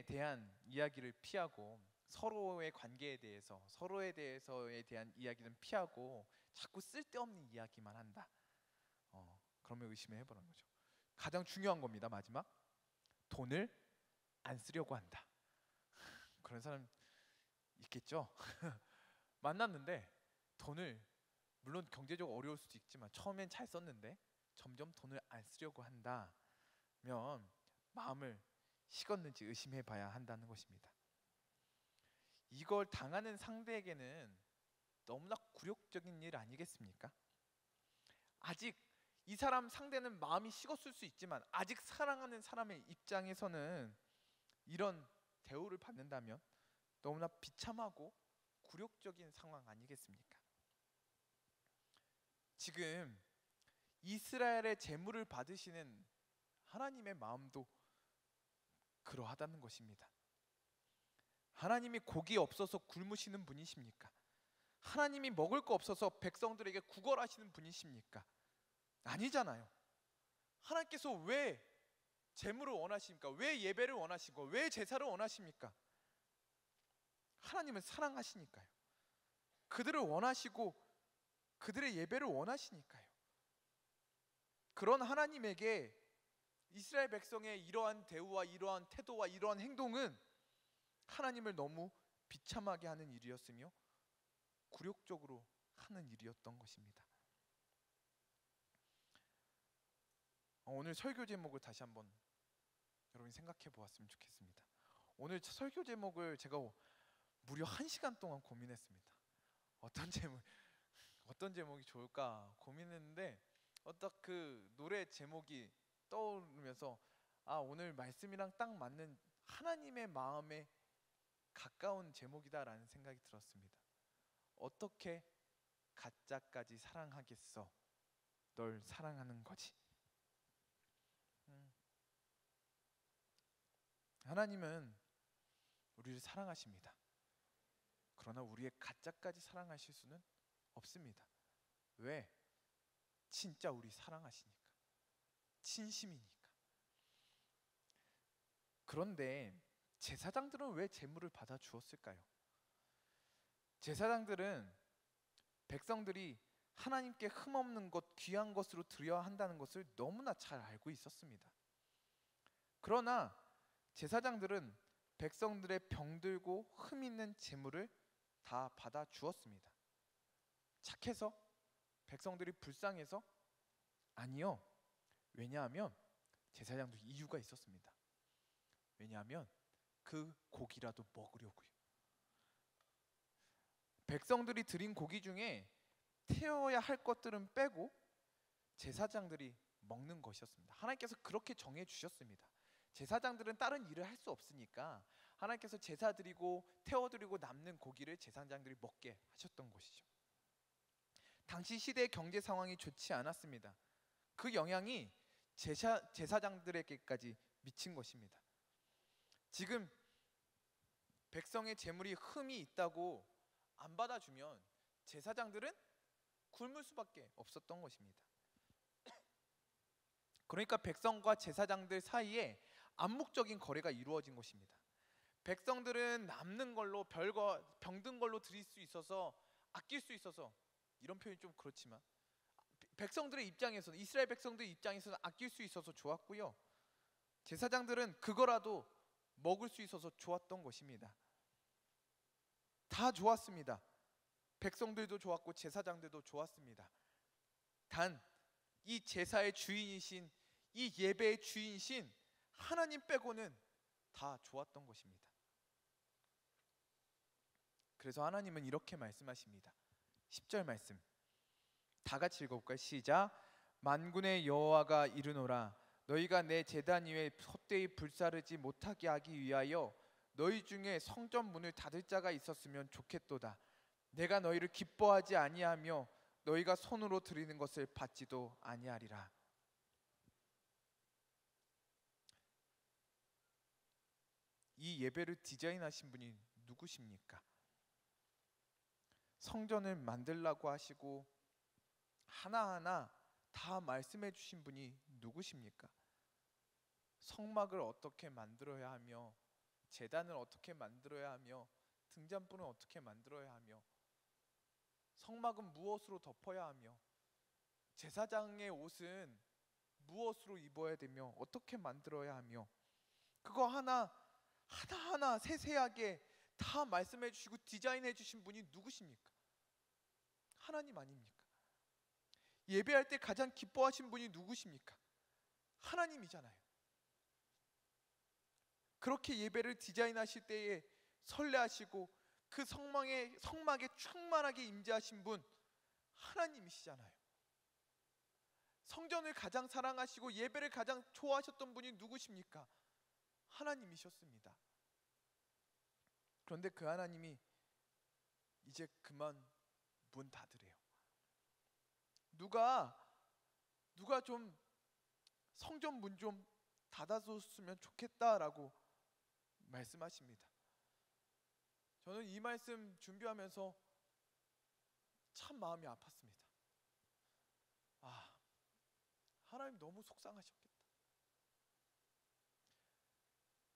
대한 이야기를 피하고 서로의 관계에 대해서, 서로에 대해서에 대한 이야기는 피하고 자꾸 쓸데없는 이야기만 한다. 그러면 의심해 보라는 거죠. 가장 중요한 겁니다. 마지막, 돈을 안 쓰려고 한다. 그런 사람 있겠죠? 만났는데 돈을, 물론 경제적으로 어려울 수도 있지만 처음엔 잘 썼는데 점점 돈을 안 쓰려고 한다면 마음을 식었는지 의심해 봐야 한다는 것입니다. 이걸 당하는 상대에게는 너무나 굴욕적인 일 아니겠습니까? 아직 이 사람 상대는 마음이 식었을 수 있지만 아직 사랑하는 사람의 입장에서는 이런 대우를 받는다면 너무나 비참하고 굴욕적인 상황 아니겠습니까? 지금 이스라엘의 재물을 받으시는 하나님의 마음도 그러하다는 것입니다. 하나님이 고기 없어서 굶으시는 분이십니까? 하나님이 먹을 거 없어서 백성들에게 구걸하시는 분이십니까? 아니잖아요. 하나님께서 왜 재물을 원하십니까? 왜 예배를 원하시고 왜 제사를 원하십니까? 하나님은 사랑하시니까요. 그들을 원하시고 그들의 예배를 원하시니까요. 그런 하나님에게 이스라엘 백성의 이러한 대우와 이러한 태도와 이러한 행동은 하나님을 너무 비참하게 하는 일이었으며 굴욕적으로 하는 일이었던 것입니다. 오늘 설교 제목을 다시 한번 여러분이 생각해 보았으면 좋겠습니다. 오늘 설교 제목을 제가 무려 1시간 동안 고민했습니다. 어떤 제목이 좋을까 고민했는데 어떤 그 노래 제목이 떠오르면서 오늘 말씀이랑 딱 맞는 하나님의 마음에 가까운 제목이다라는 생각이 들었습니다. 어떻게 가짜까지 사랑하겠어? 널 사랑하는 거지. 하나님은 우리를 사랑하십니다. 그러나 우리의 가짜까지 사랑하실 수는 없습니다. 왜? 진짜 우리 사랑하시니까. 진심이니까. 그런데 제사장들은 왜 제물을 받아 주었을까요? 제사장들은 백성들이 하나님께 흠없는 것, 귀한 것으로 드려야 한다는 것을 너무나 잘 알고 있었습니다. 그러나 제사장들은 백성들의 병들고 흠 있는 제물을 다 받아 주었습니다. 착해서? 백성들이 불쌍해서? 아니요. 왜냐하면 제사장도 이유가 있었습니다. 왜냐하면 그 고기라도 먹으려고요. 백성들이 드린 고기 중에 태워야 할 것들은 빼고 제사장들이 먹는 것이었습니다. 하나님께서 그렇게 정해 주셨습니다. 제사장들은 다른 일을 할 수 없으니까 하나님께서 제사 드리고 태워드리고 남는 고기를 제사장들이 먹게 하셨던 것이죠. 당시 시대의 경제 상황이 좋지 않았습니다. 그 영향이 제사장들에게까지 미친 것입니다. 지금 백성의 재물이 흠이 있다고 안 받아주면 제사장들은 굶을 수밖에 없었던 것입니다. 그러니까 백성과 제사장들 사이에 암묵적인 거래가 이루어진 것입니다. 백성들은 남는 걸로 병든 걸로 드릴 수 있어서 아낄 수 있어서, 이런 표현이 좀 그렇지만 백성들의 입장에서는, 이스라엘 백성들의 입장에서는 아낄 수 있어서 좋았고요. 제사장들은 그거라도 먹을 수 있어서 좋았던 것입니다. 다 좋았습니다. 백성들도 좋았고 제사장들도 좋았습니다. 단 이 제사의 주인이신, 이 예배의 주인이신 하나님 빼고는 다 좋았던 것입니다. 그래서 하나님은 이렇게 말씀하십니다. 10절 말씀 다 같이 읽어볼까요? 시작. 만군의 여호와가 이르노라. 너희가 내 제단 위에 헛되이 불사르지 못하게 하기 위하여 너희 중에 성전 문을 닫을 자가 있었으면 좋겠도다. 내가 너희를 기뻐하지 아니하며 너희가 손으로 드리는 것을 받지도 아니하리라. 이 예배를 디자인하신 분이 누구십니까? 성전을 만들라고 하시고 하나하나 다 말씀해 주신 분이 누구십니까? 성막을 어떻게 만들어야 하며, 제단을 어떻게 만들어야 하며, 등잔불은 어떻게 만들어야 하며, 성막은 무엇으로 덮어야 하며, 제사장의 옷은 무엇으로 입어야 되며, 어떻게 만들어야 하며, 그거 하나하나 세세하게 다 말씀해 주시고 디자인해 주신 분이 누구십니까? 하나님 아닙니까? 예배할 때 가장 기뻐하신 분이 누구십니까? 하나님이잖아요. 그렇게 예배를 디자인하실 때에 설레하시고 그 성막에 충만하게 임재하신 분 하나님이시잖아요. 성전을 가장 사랑하시고 예배를 가장 좋아하셨던 분이 누구십니까? 하나님이셨습니다. 그런데 그 하나님이 이제 그만 문 닫으래요. 누가 좀 성전 문 좀 닫아줬으면 좋겠다라고 말씀하십니다. 저는 이 말씀 준비하면서 참 마음이 아팠습니다. 하나님 너무 속상하셨겠다.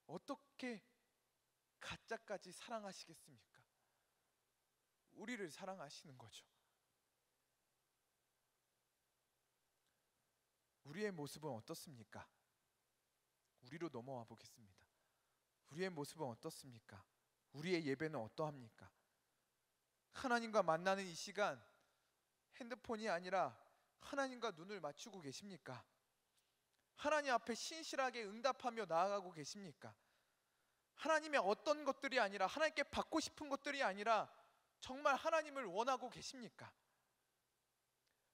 어떻게 가짜까지 사랑하시겠습니까? 우리를 사랑하시는 거죠. 우리의 모습은 어떻습니까? 우리로 넘어와 보겠습니다. 우리의 모습은 어떻습니까? 우리의 예배는 어떠합니까? 하나님과 만나는 이 시간, 핸드폰이 아니라 하나님과 눈을 맞추고 계십니까? 하나님 앞에 신실하게 응답하며 나아가고 계십니까? 하나님의 어떤 것들이 아니라, 하나님께 받고 싶은 것들이 아니라 정말 하나님을 원하고 계십니까?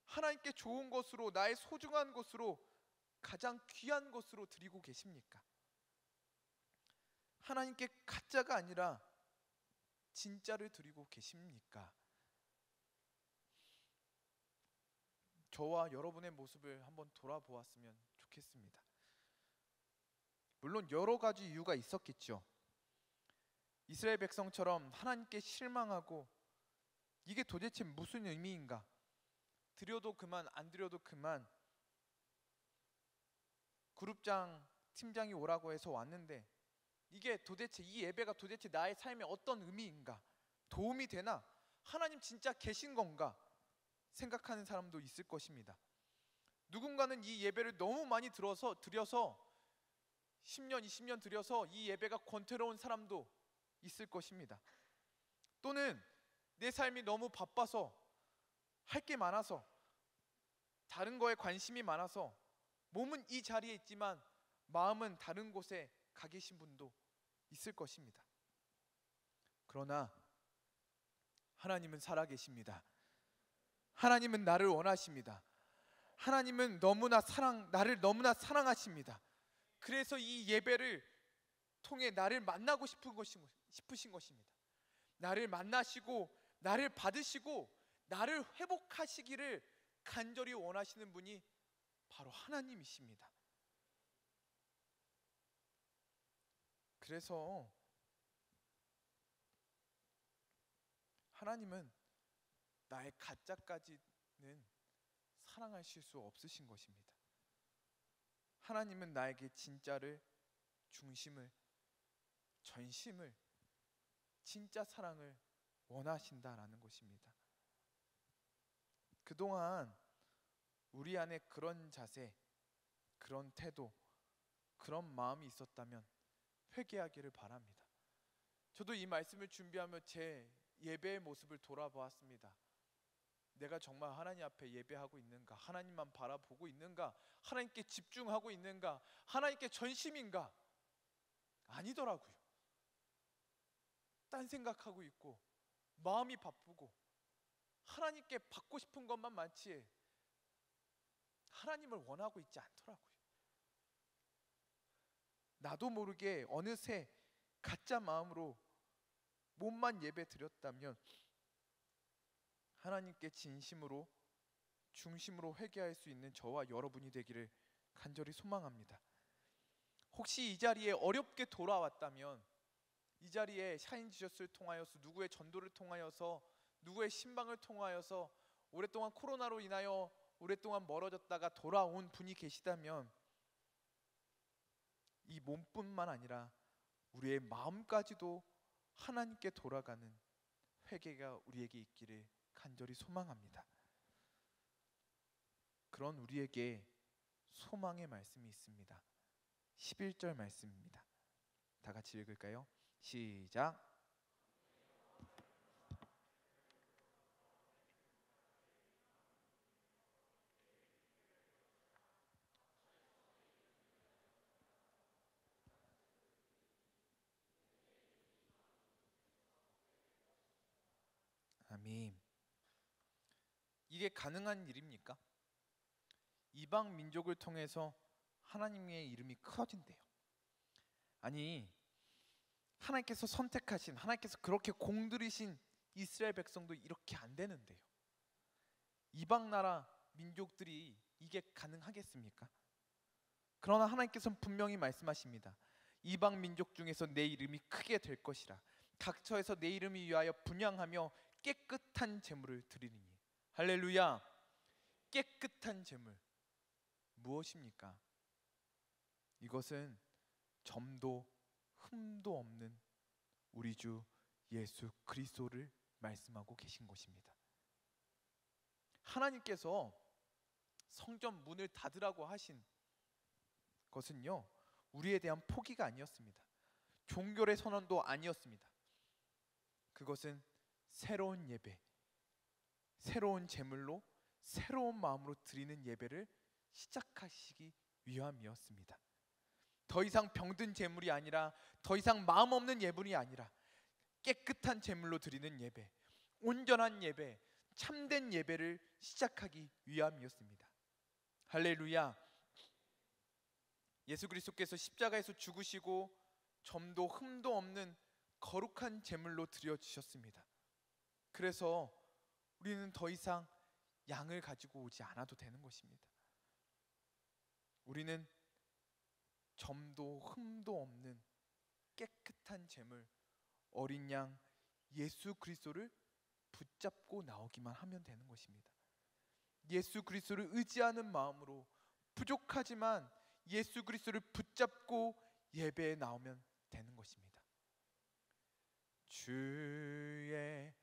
하나님께 좋은 것으로, 나의 소중한 것으로, 가장 귀한 것으로 드리고 계십니까? 하나님께 가짜가 아니라 진짜를 드리고 계십니까? 저와 여러분의 모습을 한번 돌아보았으면 좋겠습니다. 물론 여러 가지 이유가 있었겠죠. 이스라엘 백성처럼 하나님께 실망하고 이게 도대체 무슨 의미인가? 드려도 그만, 안 드려도 그만. 그룹장 팀장이 오라고 해서 왔는데 이게 도대체, 이 예배가 도대체 나의 삶에 어떤 의미인가? 도움이 되나? 하나님 진짜 계신 건가? 생각하는 사람도 있을 것입니다. 누군가는 이 예배를 너무 많이 드려서 10년, 20년 드려서 이 예배가 권태로운 사람도 있을 것입니다. 또는 내 삶이 너무 바빠서, 할 게 많아서, 다른 거에 관심이 많아서 몸은 이 자리에 있지만 마음은 다른 곳에 가 계신 분도 있을 것입니다. 그러나 하나님은 살아계십니다. 하나님은 나를 원하십니다. 하나님은 나를 너무나 사랑하십니다. 그래서 이 예배를 통해 나를 만나고 싶으신 것입니다. 나를 만나시고 나를 받으시고 나를 회복하시기를 간절히 원하시는 분이 바로 하나님이십니다. 그래서 하나님은 나의 가짜까지는 사랑하실 수 없으신 것입니다. 하나님은 나에게 진짜를, 중심을, 전심을, 진짜 사랑을 원하신다라는 것입니다. 그동안 우리 안에 그런 자세, 그런 태도, 그런 마음이 있었다면 회개하기를 바랍니다. 저도 이 말씀을 준비하며 제 예배의 모습을 돌아보았습니다. 내가 정말 하나님 앞에 예배하고 있는가? 하나님만 바라보고 있는가? 하나님께 집중하고 있는가? 하나님께 전심인가? 아니더라고요. 딴 생각하고 있고 마음이 바쁘고 하나님께 받고 싶은 것만 많지 하나님을 원하고 있지 않더라고요. 나도 모르게 어느새 가짜 마음으로 몸만 예배 드렸다면 하나님께 진심으로 중심으로 회개할 수 있는 저와 여러분이 되기를 간절히 소망합니다. 혹시 이 자리에 어렵게 돌아왔다면, 이 자리에 샤인지저스를 통하여서, 누구의 전도를 통하여서, 누구의 신방을 통하여서 오랫동안 코로나로 인하여 오랫동안 멀어졌다가 돌아온 분이 계시다면, 이 몸뿐만 아니라 우리의 마음까지도 하나님께 돌아가는 회개가 우리에게 있기를 간절히 소망합니다. 그런 우리에게 소망의 말씀이 있습니다. 11절 말씀입니다. 다 같이 읽을까요? 시작. 아멘. 이게 가능한 일입니까? 이방 민족을 통해서 하나님의 이름이 커진대요. 아니, 하나님께서 선택하신, 하나님께서 그렇게 공들이신 이스라엘 백성도 이렇게 안 되는데요. 이방 나라 민족들이 이게 가능하겠습니까? 그러나 하나님께서는 분명히 말씀하십니다. 이방 민족 중에서 내 이름이 크게 될 것이라. 각처에서 내 이름을 위하여 분향하며 깨끗한 제물을 드리니. 할렐루야. 깨끗한 제물 무엇입니까? 이것은 점도 흠도 없는 우리 주 예수 그리스도를 말씀하고 계신 것입니다. 하나님께서 성전 문을 닫으라고 하신 것은요, 우리에 대한 포기가 아니었습니다. 종교의 선언도 아니었습니다. 그것은 새로운 예배, 새로운 제물로 새로운 마음으로 드리는 예배를 시작하시기 위함이었습니다. 더 이상 병든 제물이 아니라, 더 이상 마음 없는 예물이 아니라 깨끗한 제물로 드리는 예배, 온전한 예배, 참된 예배를 시작하기 위함이었습니다. 할렐루야. 예수 그리스도께서 십자가에서 죽으시고 점도 흠도 없는 거룩한 제물로 드려주셨습니다. 그래서 우리는 더 이상 양을 가지고 오지 않아도 되는 것입니다. 우리는 점도 흠도 없는 깨끗한 제물, 어린 양 예수 그리스도를 붙잡고 나오기만 하면 되는 것입니다. 예수 그리스도를 의지하는 마음으로, 부족하지만 예수 그리스도를 붙잡고 예배에 나오면 되는 것입니다. 주의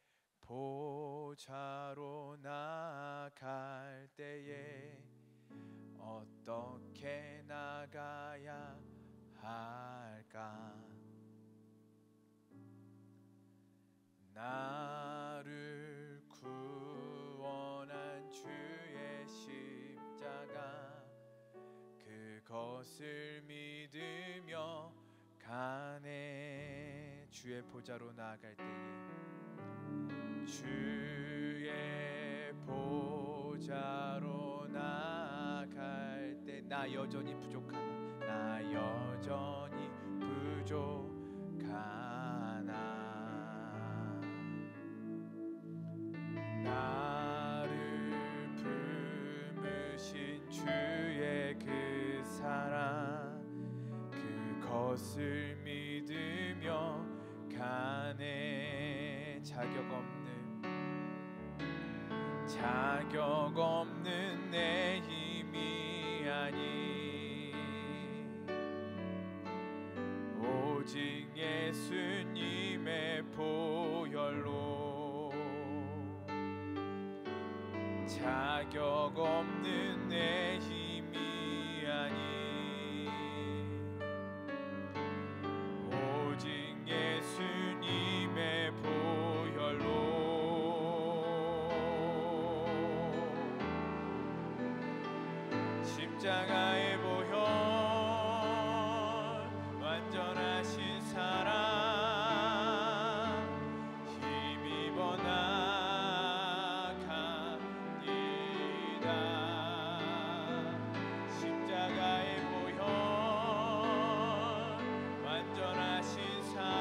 보좌로 나갈 때에 어떻게 나가야 할까? 나를 구원한 주의 십자가, 그것을 믿으며 가네. 주의 보좌로 나아갈 때에, 주의 보좌로 나아갈 때 나 여전히 부족하나, 나 여전히 부족하나. 나를 품으신 주의 그 사랑, 그것을 믿으며 가네. 자격 없는 내 힘이 아니, 오직 예수님의 보혈로. 자격 없는 내 힘이 아니, 오직 예수님의 보혈로. 십자가의 보혈, 완전하신 사랑, 힘입어 나갑니다. 십자가의 보혈, 완전하신 사랑,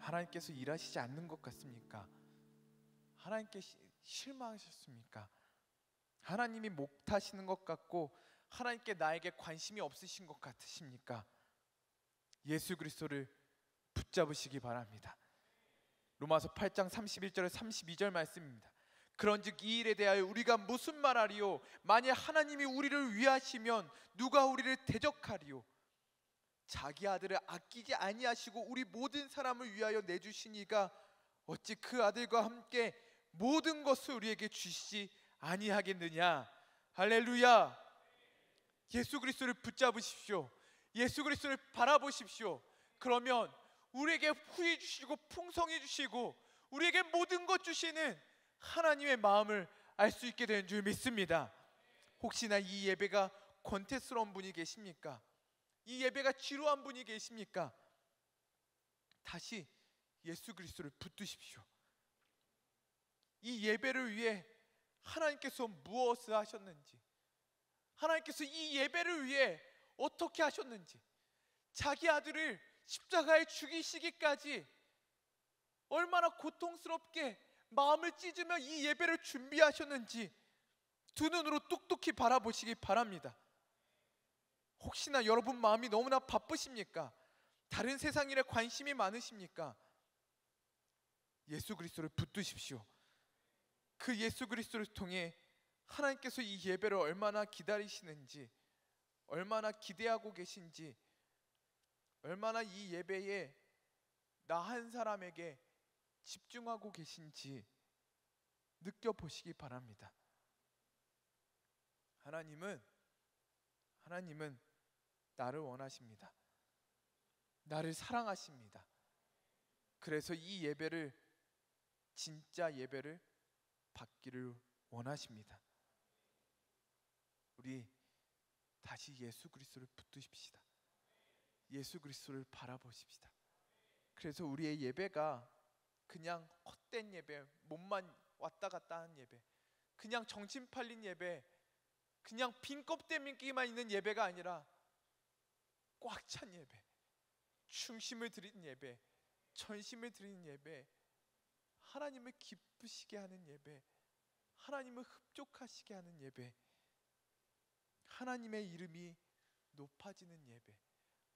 하나님께서 일하시지 않는 것 같습니까? 하나님께 실망하셨습니까? 하나님이 못하시는 것 같고 하나님께 나에게 관심이 없으신 것 같으십니까? 예수 그리스도를 붙잡으시기 바랍니다. 로마서 8장 31절에 32절 말씀입니다. 그런즉 이 일에 대하여 우리가 무슨 말하리요? 만일 하나님이 우리를 위하시면 누가 우리를 대적하리요? 자기 아들을 아끼지 아니하시고 우리 모든 사람을 위하여 내주시니가 어찌 그 아들과 함께 모든 것을 우리에게 주시지 아니하겠느냐. 할렐루야. 예수 그리스도를 붙잡으십시오. 예수 그리스도를 바라보십시오. 그러면 우리에게 후히 주시고 풍성히 주시고 우리에게 모든 것 주시는 하나님의 마음을 알 수 있게 되는 줄 믿습니다. 혹시나 이 예배가 권태스러운 분이 계십니까? 이 예배가 지루한 분이 계십니까? 다시 예수 그리스도를 붙드십시오. 이 예배를 위해 하나님께서 무엇을 하셨는지, 하나님께서 이 예배를 위해 어떻게 하셨는지, 자기 아들을 십자가에 죽이시기까지 얼마나 고통스럽게 마음을 찢으며 이 예배를 준비하셨는지 두 눈으로 똑똑히 바라보시기 바랍니다. 혹시나 여러분 마음이 너무나 바쁘십니까? 다른 세상 일에 관심이 많으십니까? 예수 그리스도를 붙드십시오. 그 예수 그리스도를 통해 하나님께서 이 예배를 얼마나 기다리시는지, 얼마나 기대하고 계신지, 얼마나 이 예배에 나 한 사람에게 집중하고 계신지 느껴보시기 바랍니다. 하나님은 나를 원하십니다. 나를 사랑하십니다. 그래서 이 예배를, 진짜 예배를 받기를 원하십니다. 우리 다시 예수 그리스도를 붙드십시다. 예수 그리스도를 바라보십시다. 그래서 우리의 예배가 그냥 헛된 예배, 몸만 왔다 갔다 하는 예배, 그냥 정신 팔린 예배, 그냥 빈 껍데기만 있는 예배가 아니라 꽉 찬 예배, 충심을 드리는 예배, 전심을 드리는 예배, 하나님을 기쁘시게 하는 예배, 하나님을 흡족하시게 하는 예배, 하나님의 이름이 높아지는 예배,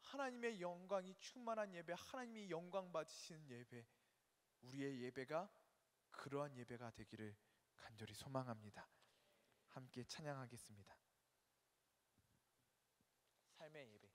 하나님의 영광이 충만한 예배, 하나님이 영광 받으시는 예배, 우리의 예배가 그러한 예배가 되기를 간절히 소망합니다. 함께 찬양하겠습니다. 삶의 예배.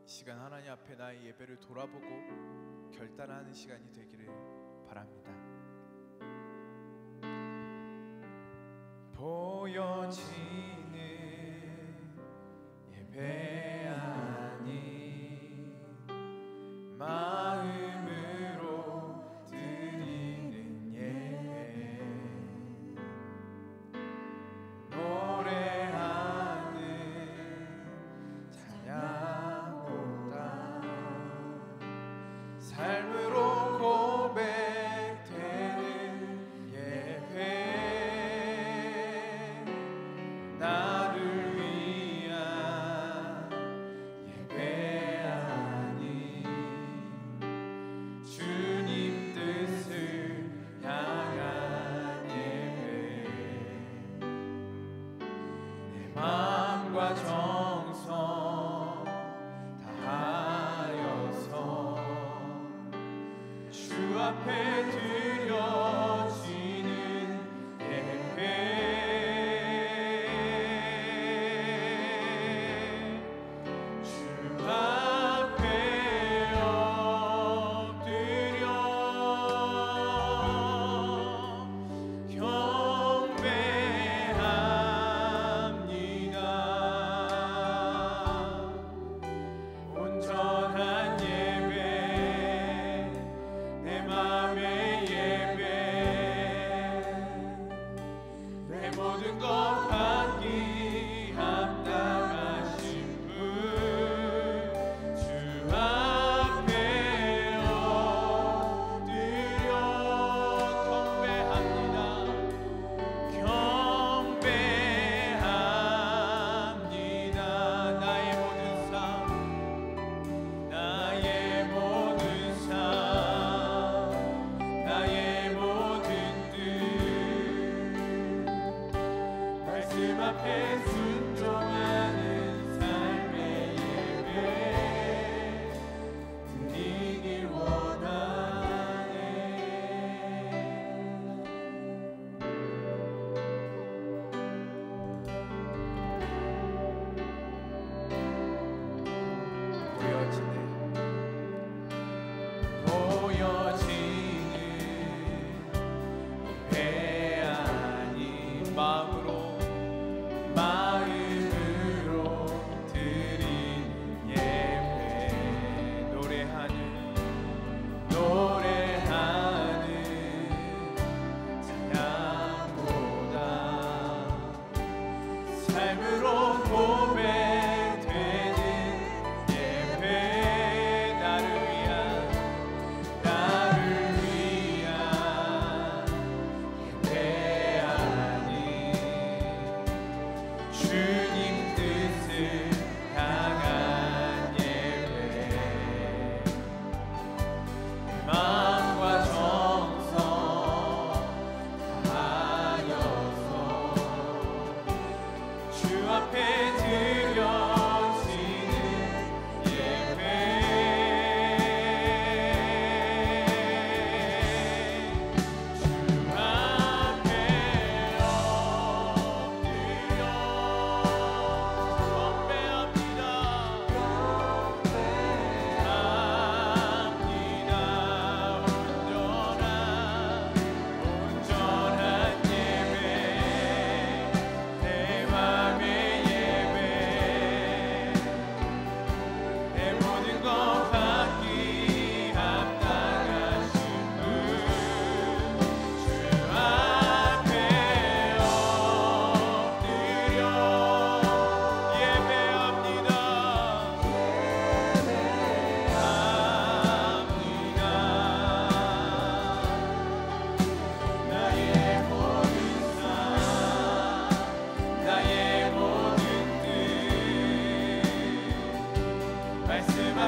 이 시간 하나님 앞에 나의 예배를 돌아보고 결단하는 시간이 되기를 바랍니다. 보여지는 예배 아니 마음으로 드리는 예배, 노래하는 찬양보다 삶으로 고백되는 예배,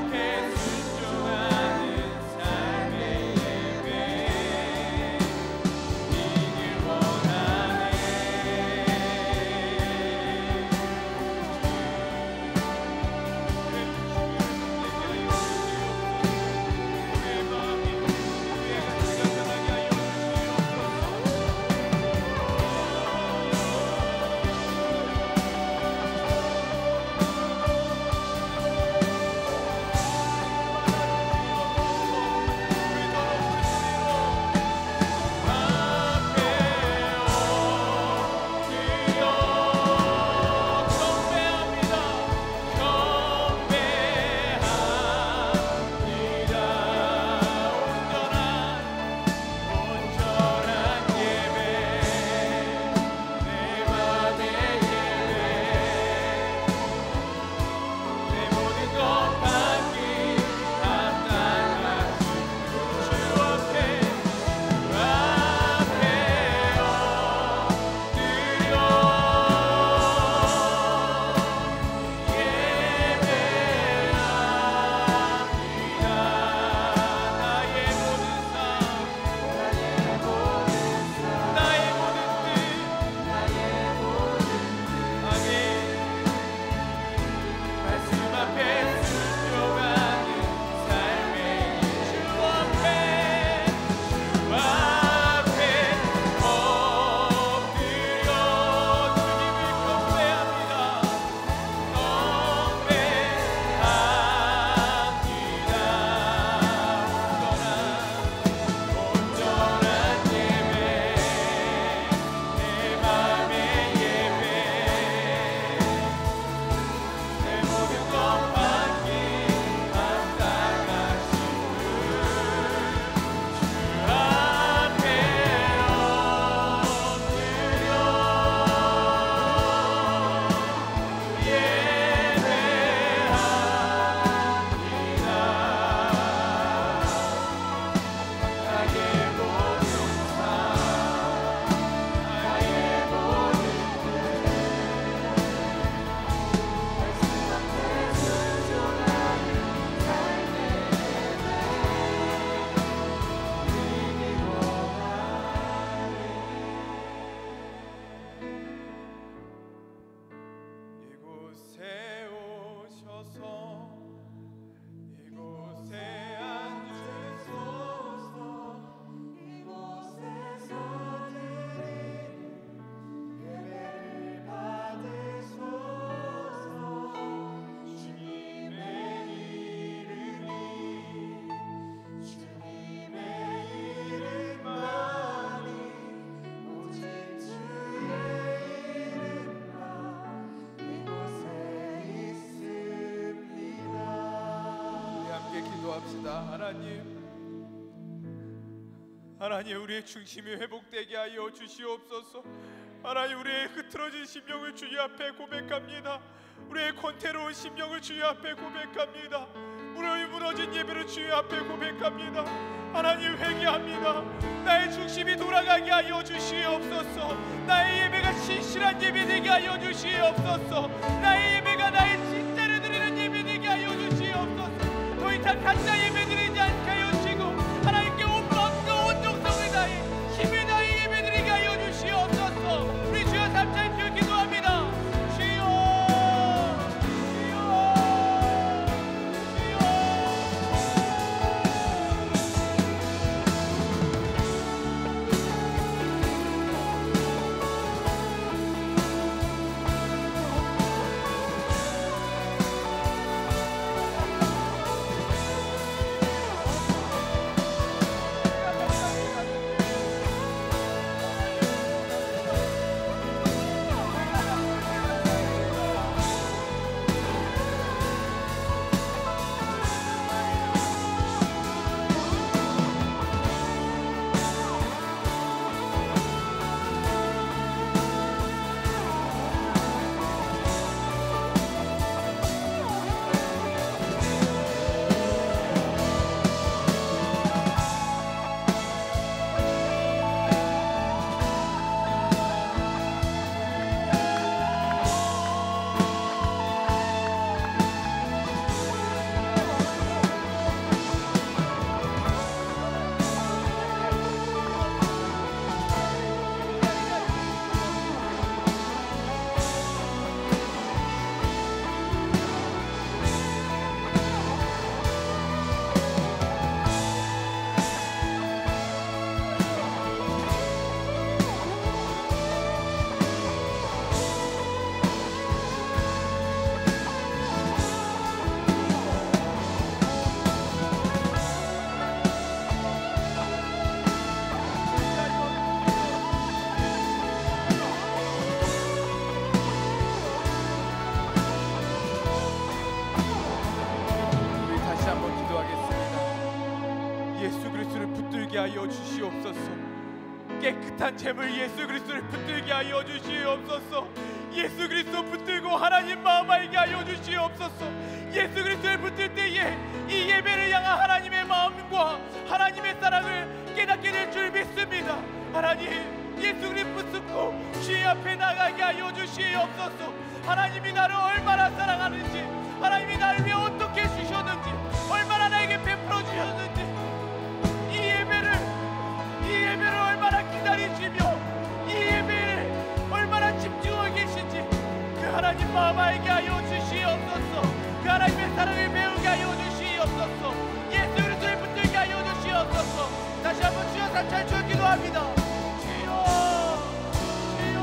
앞에 순종하는 삶의 예배 이길 원하네. 우리의 마음이 우리의 가치가 변하게 하여 하나님, 우리의 중심이 회복되게 하여 주시옵소서. 하나님, 우리의 흐트러진 심령을 주님 앞에 고백합니다. 우리의 권태로운 심령을 주님 앞에 고백합니다. 우리의 무너진 예배를 주님 앞에 고백합니다. 하나님, 회개합니다. 나의 중심이 돌아가게 하여 주시옵소서. 나의 예배가 신실한 예배 되게 하여 주시옵소서. 나의 예배가 나의 진짜를 드리는 예배 되게 하여 주시옵소서. 더 이상 가짜 예배 드리지 않게 하여 주시고 하나님께 온 마음과 온 정성을 다해 힘을 다해 예배 드리게 하여 주시옵소서. 우리 주여 삼천 주여 기도합니다. 주여, 주여, 주여. 하여 주시옵소서. 깨끗한 재물 예수 그리스도를 붙들게 하여 주시옵소서. 예수 그리스도 붙들고 하나님 마음 알게 하여 주시옵소서. 예수 그리스도를 붙들 때에 이 예배를 향한 하나님의 마음과 하나님의 사랑을 깨닫게 될 줄 믿습니다. 하나님, 예수 그리스도 붙들고 주의 앞에 나가게 하여 주시옵소서. 하나님이 나를 얼마나 사랑하는지, 하나님이 나를 위해 어떻게 주셨는지, 얼마나 나에게 베풀어 주셨는지, 이 예배를 얼마나 기다리시며 이 예배를 얼마나 집중하고 계신지 그 하나님 마음 알게 하여 주시옵소서. 그 하나님의 사랑을 배우게 하여 주시옵소서. 예수 그리스도를 붙들게 하여 주시옵소서. 다시 한번 주여 삼창 주여 기도합니다. 주여, 주여,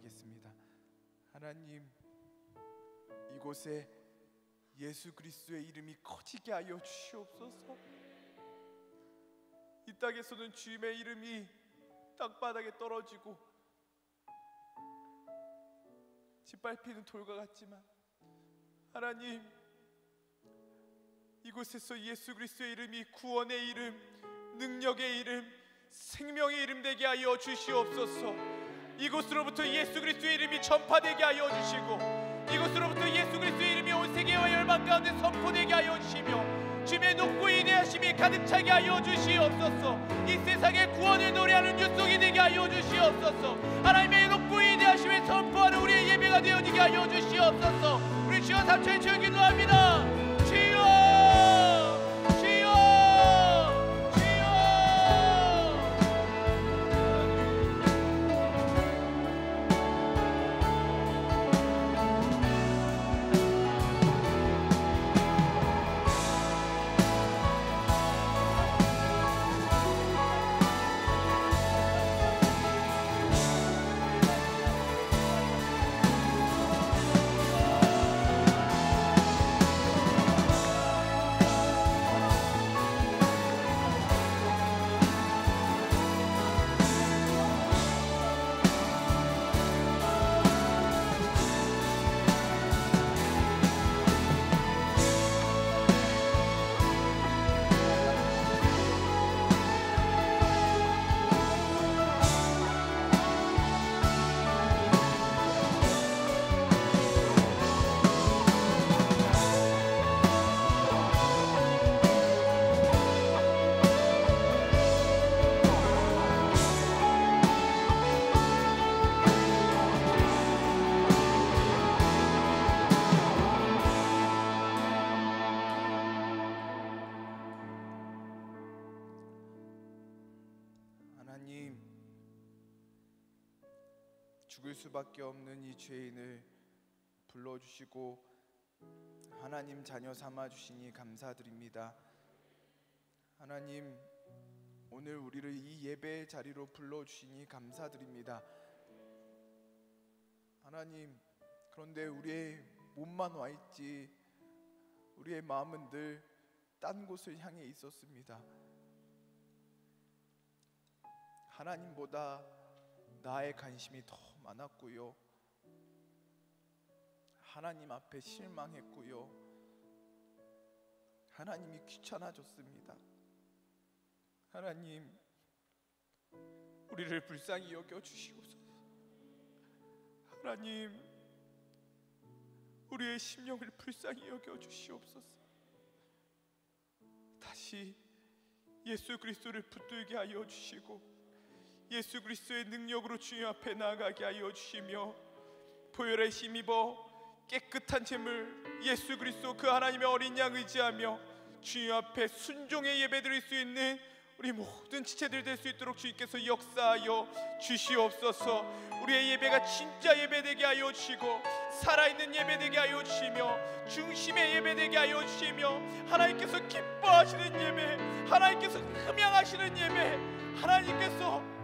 기도하겠습니다. 하나님, 이곳에 예수 그리스도의 이름이 커지게 하여 주시옵소서. 이 땅에서는 주님의 이름이 땅바닥에 떨어지고 짓밟히는 돌과 같지만, 하나님, 이곳에서 예수 그리스도의 이름이 구원의 이름, 능력의 이름, 생명의 이름 되게 하여 주시옵소서. 이곳으로부터 예수 그리스도의 이름이 전파되게 하여 주시고, 이곳으로부터 예수 그리스도의 이름이 온 세계와 열방 가운데 선포되게 하여 주시며, 주님의 높고 위대하심이 가득 차게 하여 주시옵소서. 이 세상에 구원을 노래하는 율동이 되게 하여 주시옵소서. 하나님의 높고 위대하심을 선포하는 우리의 예배가 되어지게 하여 주시옵소서. 우리 주여 삼천의 주여 기도합니다. 주여, 주여, 주여. 하나님, 죽을 수밖에 없는 이 죄인을 불러주시고 하나님 자녀 삼아주시니 감사드립니다. 하나님, 오늘 우리를 이 예배의 자리로 불러주시니 감사드립니다. 하나님, 그런데 우리의 몸만 와 있지 우리의 마음은 늘 딴 곳을 향해 있었습니다. 하나님보다 나의 관심이 더 많았고요, 하나님 앞에 실망했고요, 하나님이 귀찮아졌습니다. 하나님, 우리를 불쌍히 여겨주시옵소서. 하나님, 우리의 심령을 불쌍히 여겨주시옵소서. 다시 예수 그리스도를 붙들게 하여 주시고 예수 그리스도의 능력으로 주님 앞에 나아가게 하여 주시며, 보혈에 힘입어 깨끗한 제물 예수 그리스도 그 하나님의 어린 양 의지하며 주님 앞에 순종의 예배드릴 수 있는 우리 모든 지체들 될 수 있도록 주님께서 역사하여 주시옵소서. 우리의 예배가 진짜 예배되게 하여 주시고 살아있는 예배되게 하여 주시며 중심의 예배되게 하여 주시며, 하나님께서 기뻐하시는 예배, 하나님께서 흠양하시는 예배, 하나님께서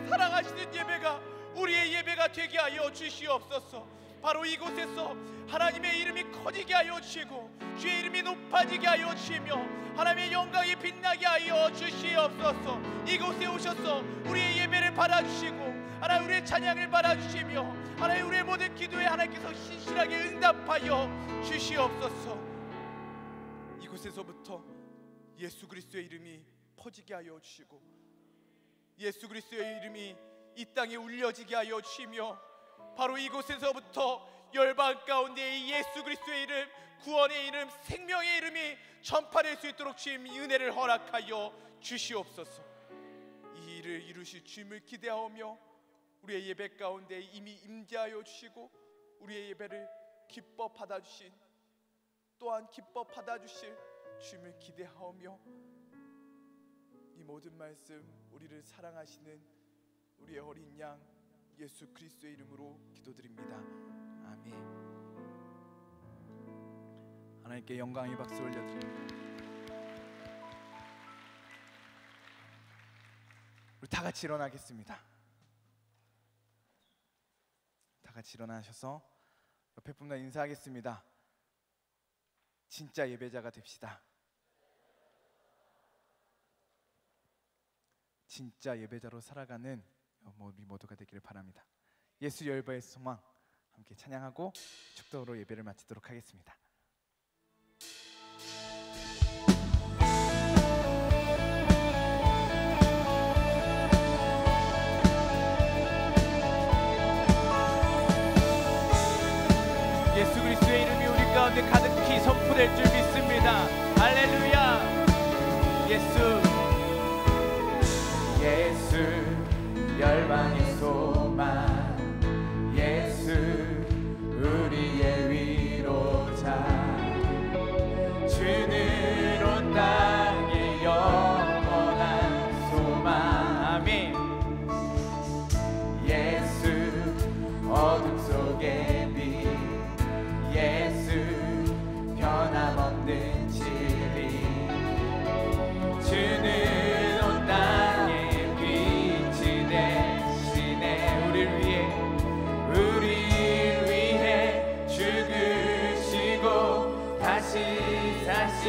사랑하시는 예배가 우리의 예배가 되게 하여 주시옵소서. 바로 이곳에서 하나님의 이름이 커지게 하여 주시고 주의 이름이 높아지게 하여 주시며 하나님의 영광이 빛나게 하여 주시옵소서. 이곳에 오셔서 우리의 예배를 받아주시고 하나님 우리의 찬양을 받아주시며 하나님 우리의 모든 기도에 하나님께서 신실하게 응답하여 주시옵소서. 이곳에서부터 예수 그리스도의 이름이 퍼지게 하여 주시고 예수 그리스도의 이름이 이 땅에 울려지게 하여 주시며, 바로 이곳에서부터 열방 가운데 이 예수 그리스도의 이름, 구원의 이름, 생명의 이름이 전파될 수 있도록 주님 은혜를 허락하여 주시옵소서. 이 일을 이루실 주님을 기대하며 우리의 예배 가운데 이미 임재하여 주시고 우리의 예배를 기뻐 받아주신, 또한 기뻐 받아주실 주님을 기대하며 이 모든 말씀 우리를 사랑하시는 우리의 어린 양 예수 그리스도의 이름으로 기도드립니다. 아멘. 하나님께 영광의 박수 올려드립니다. 우리 다 같이 일어나겠습니다. 같이 일어나셔서 옆에 분과 인사하겠습니다. 진짜 예배자가 됩시다. 진짜 예배자로 살아가는 우리 모두가 되기를 바랍니다. 예수 열방의 소망 함께 찬양하고 축도로 예배를 마치도록 하겠습니다. 예수 그리스도의 이름이 우리 가운데 가득히 선포될 줄 믿습니다. 할렐루야. 예수 열방의 소망, 예수 우리의 위로자, 주는 온 땅의 영원한 소망. 아멘. 예수 어둠 속의 빛, 예수 변함없는 진리, 주는 온 땅의 빛이 되시네. 우리를 위해 죽으시고 다시 사신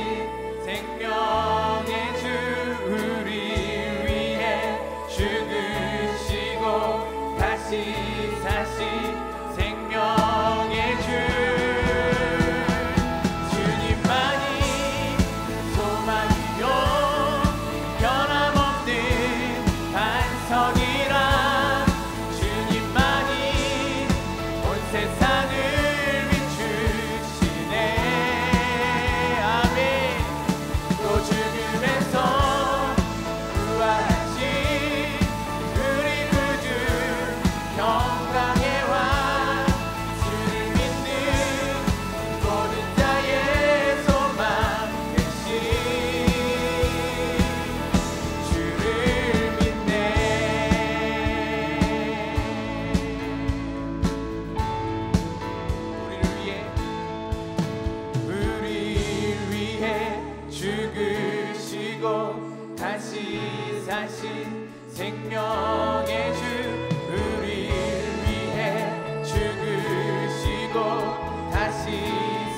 생명의 주, 우리를 위해 죽으시고 다시 사신 생명의 주. 생명의 주, 우리를 위해 죽으시고 다시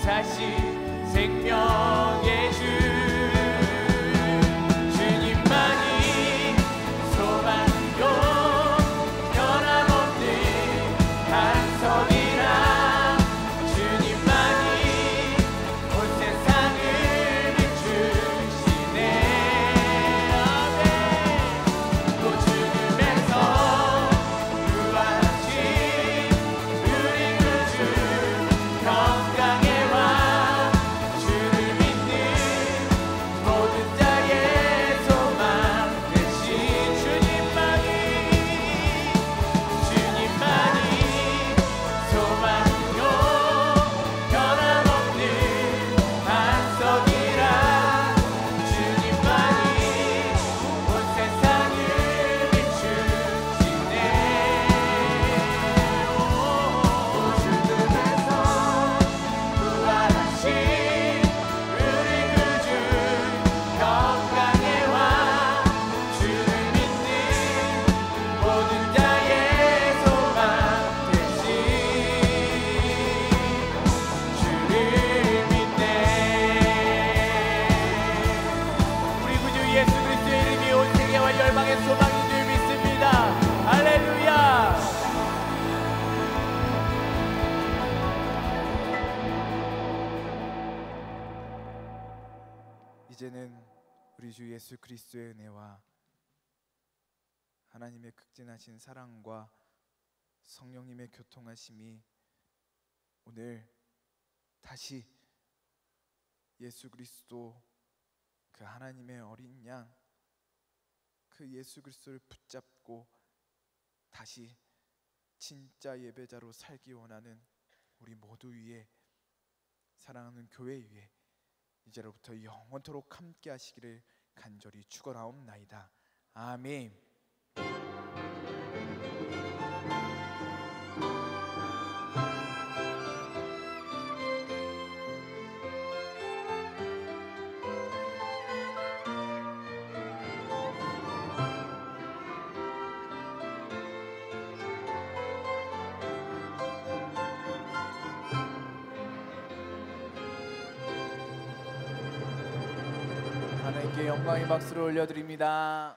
사신 생명의 주. 주님만이 소망이요 변함없는 반석이라, 주님만이 온 세상을 비추시네. 이제는 우리 주 예수 그리스도의 은혜와 하나님의 극진하신 사랑과 성령님의 교통하심이 오늘 다시 예수 그리스도, 그 하나님의 어린 양, 그 예수 그리스도를 붙잡고 다시 진짜 예배자로 살기 원하는 우리 모두 위에, 사랑하는 교회 위에 이제로부터 영원토록 함께 하시기를 간절히 축원하옵나이다. 아멘. 하나님께 영광의 박수를 올려드립니다.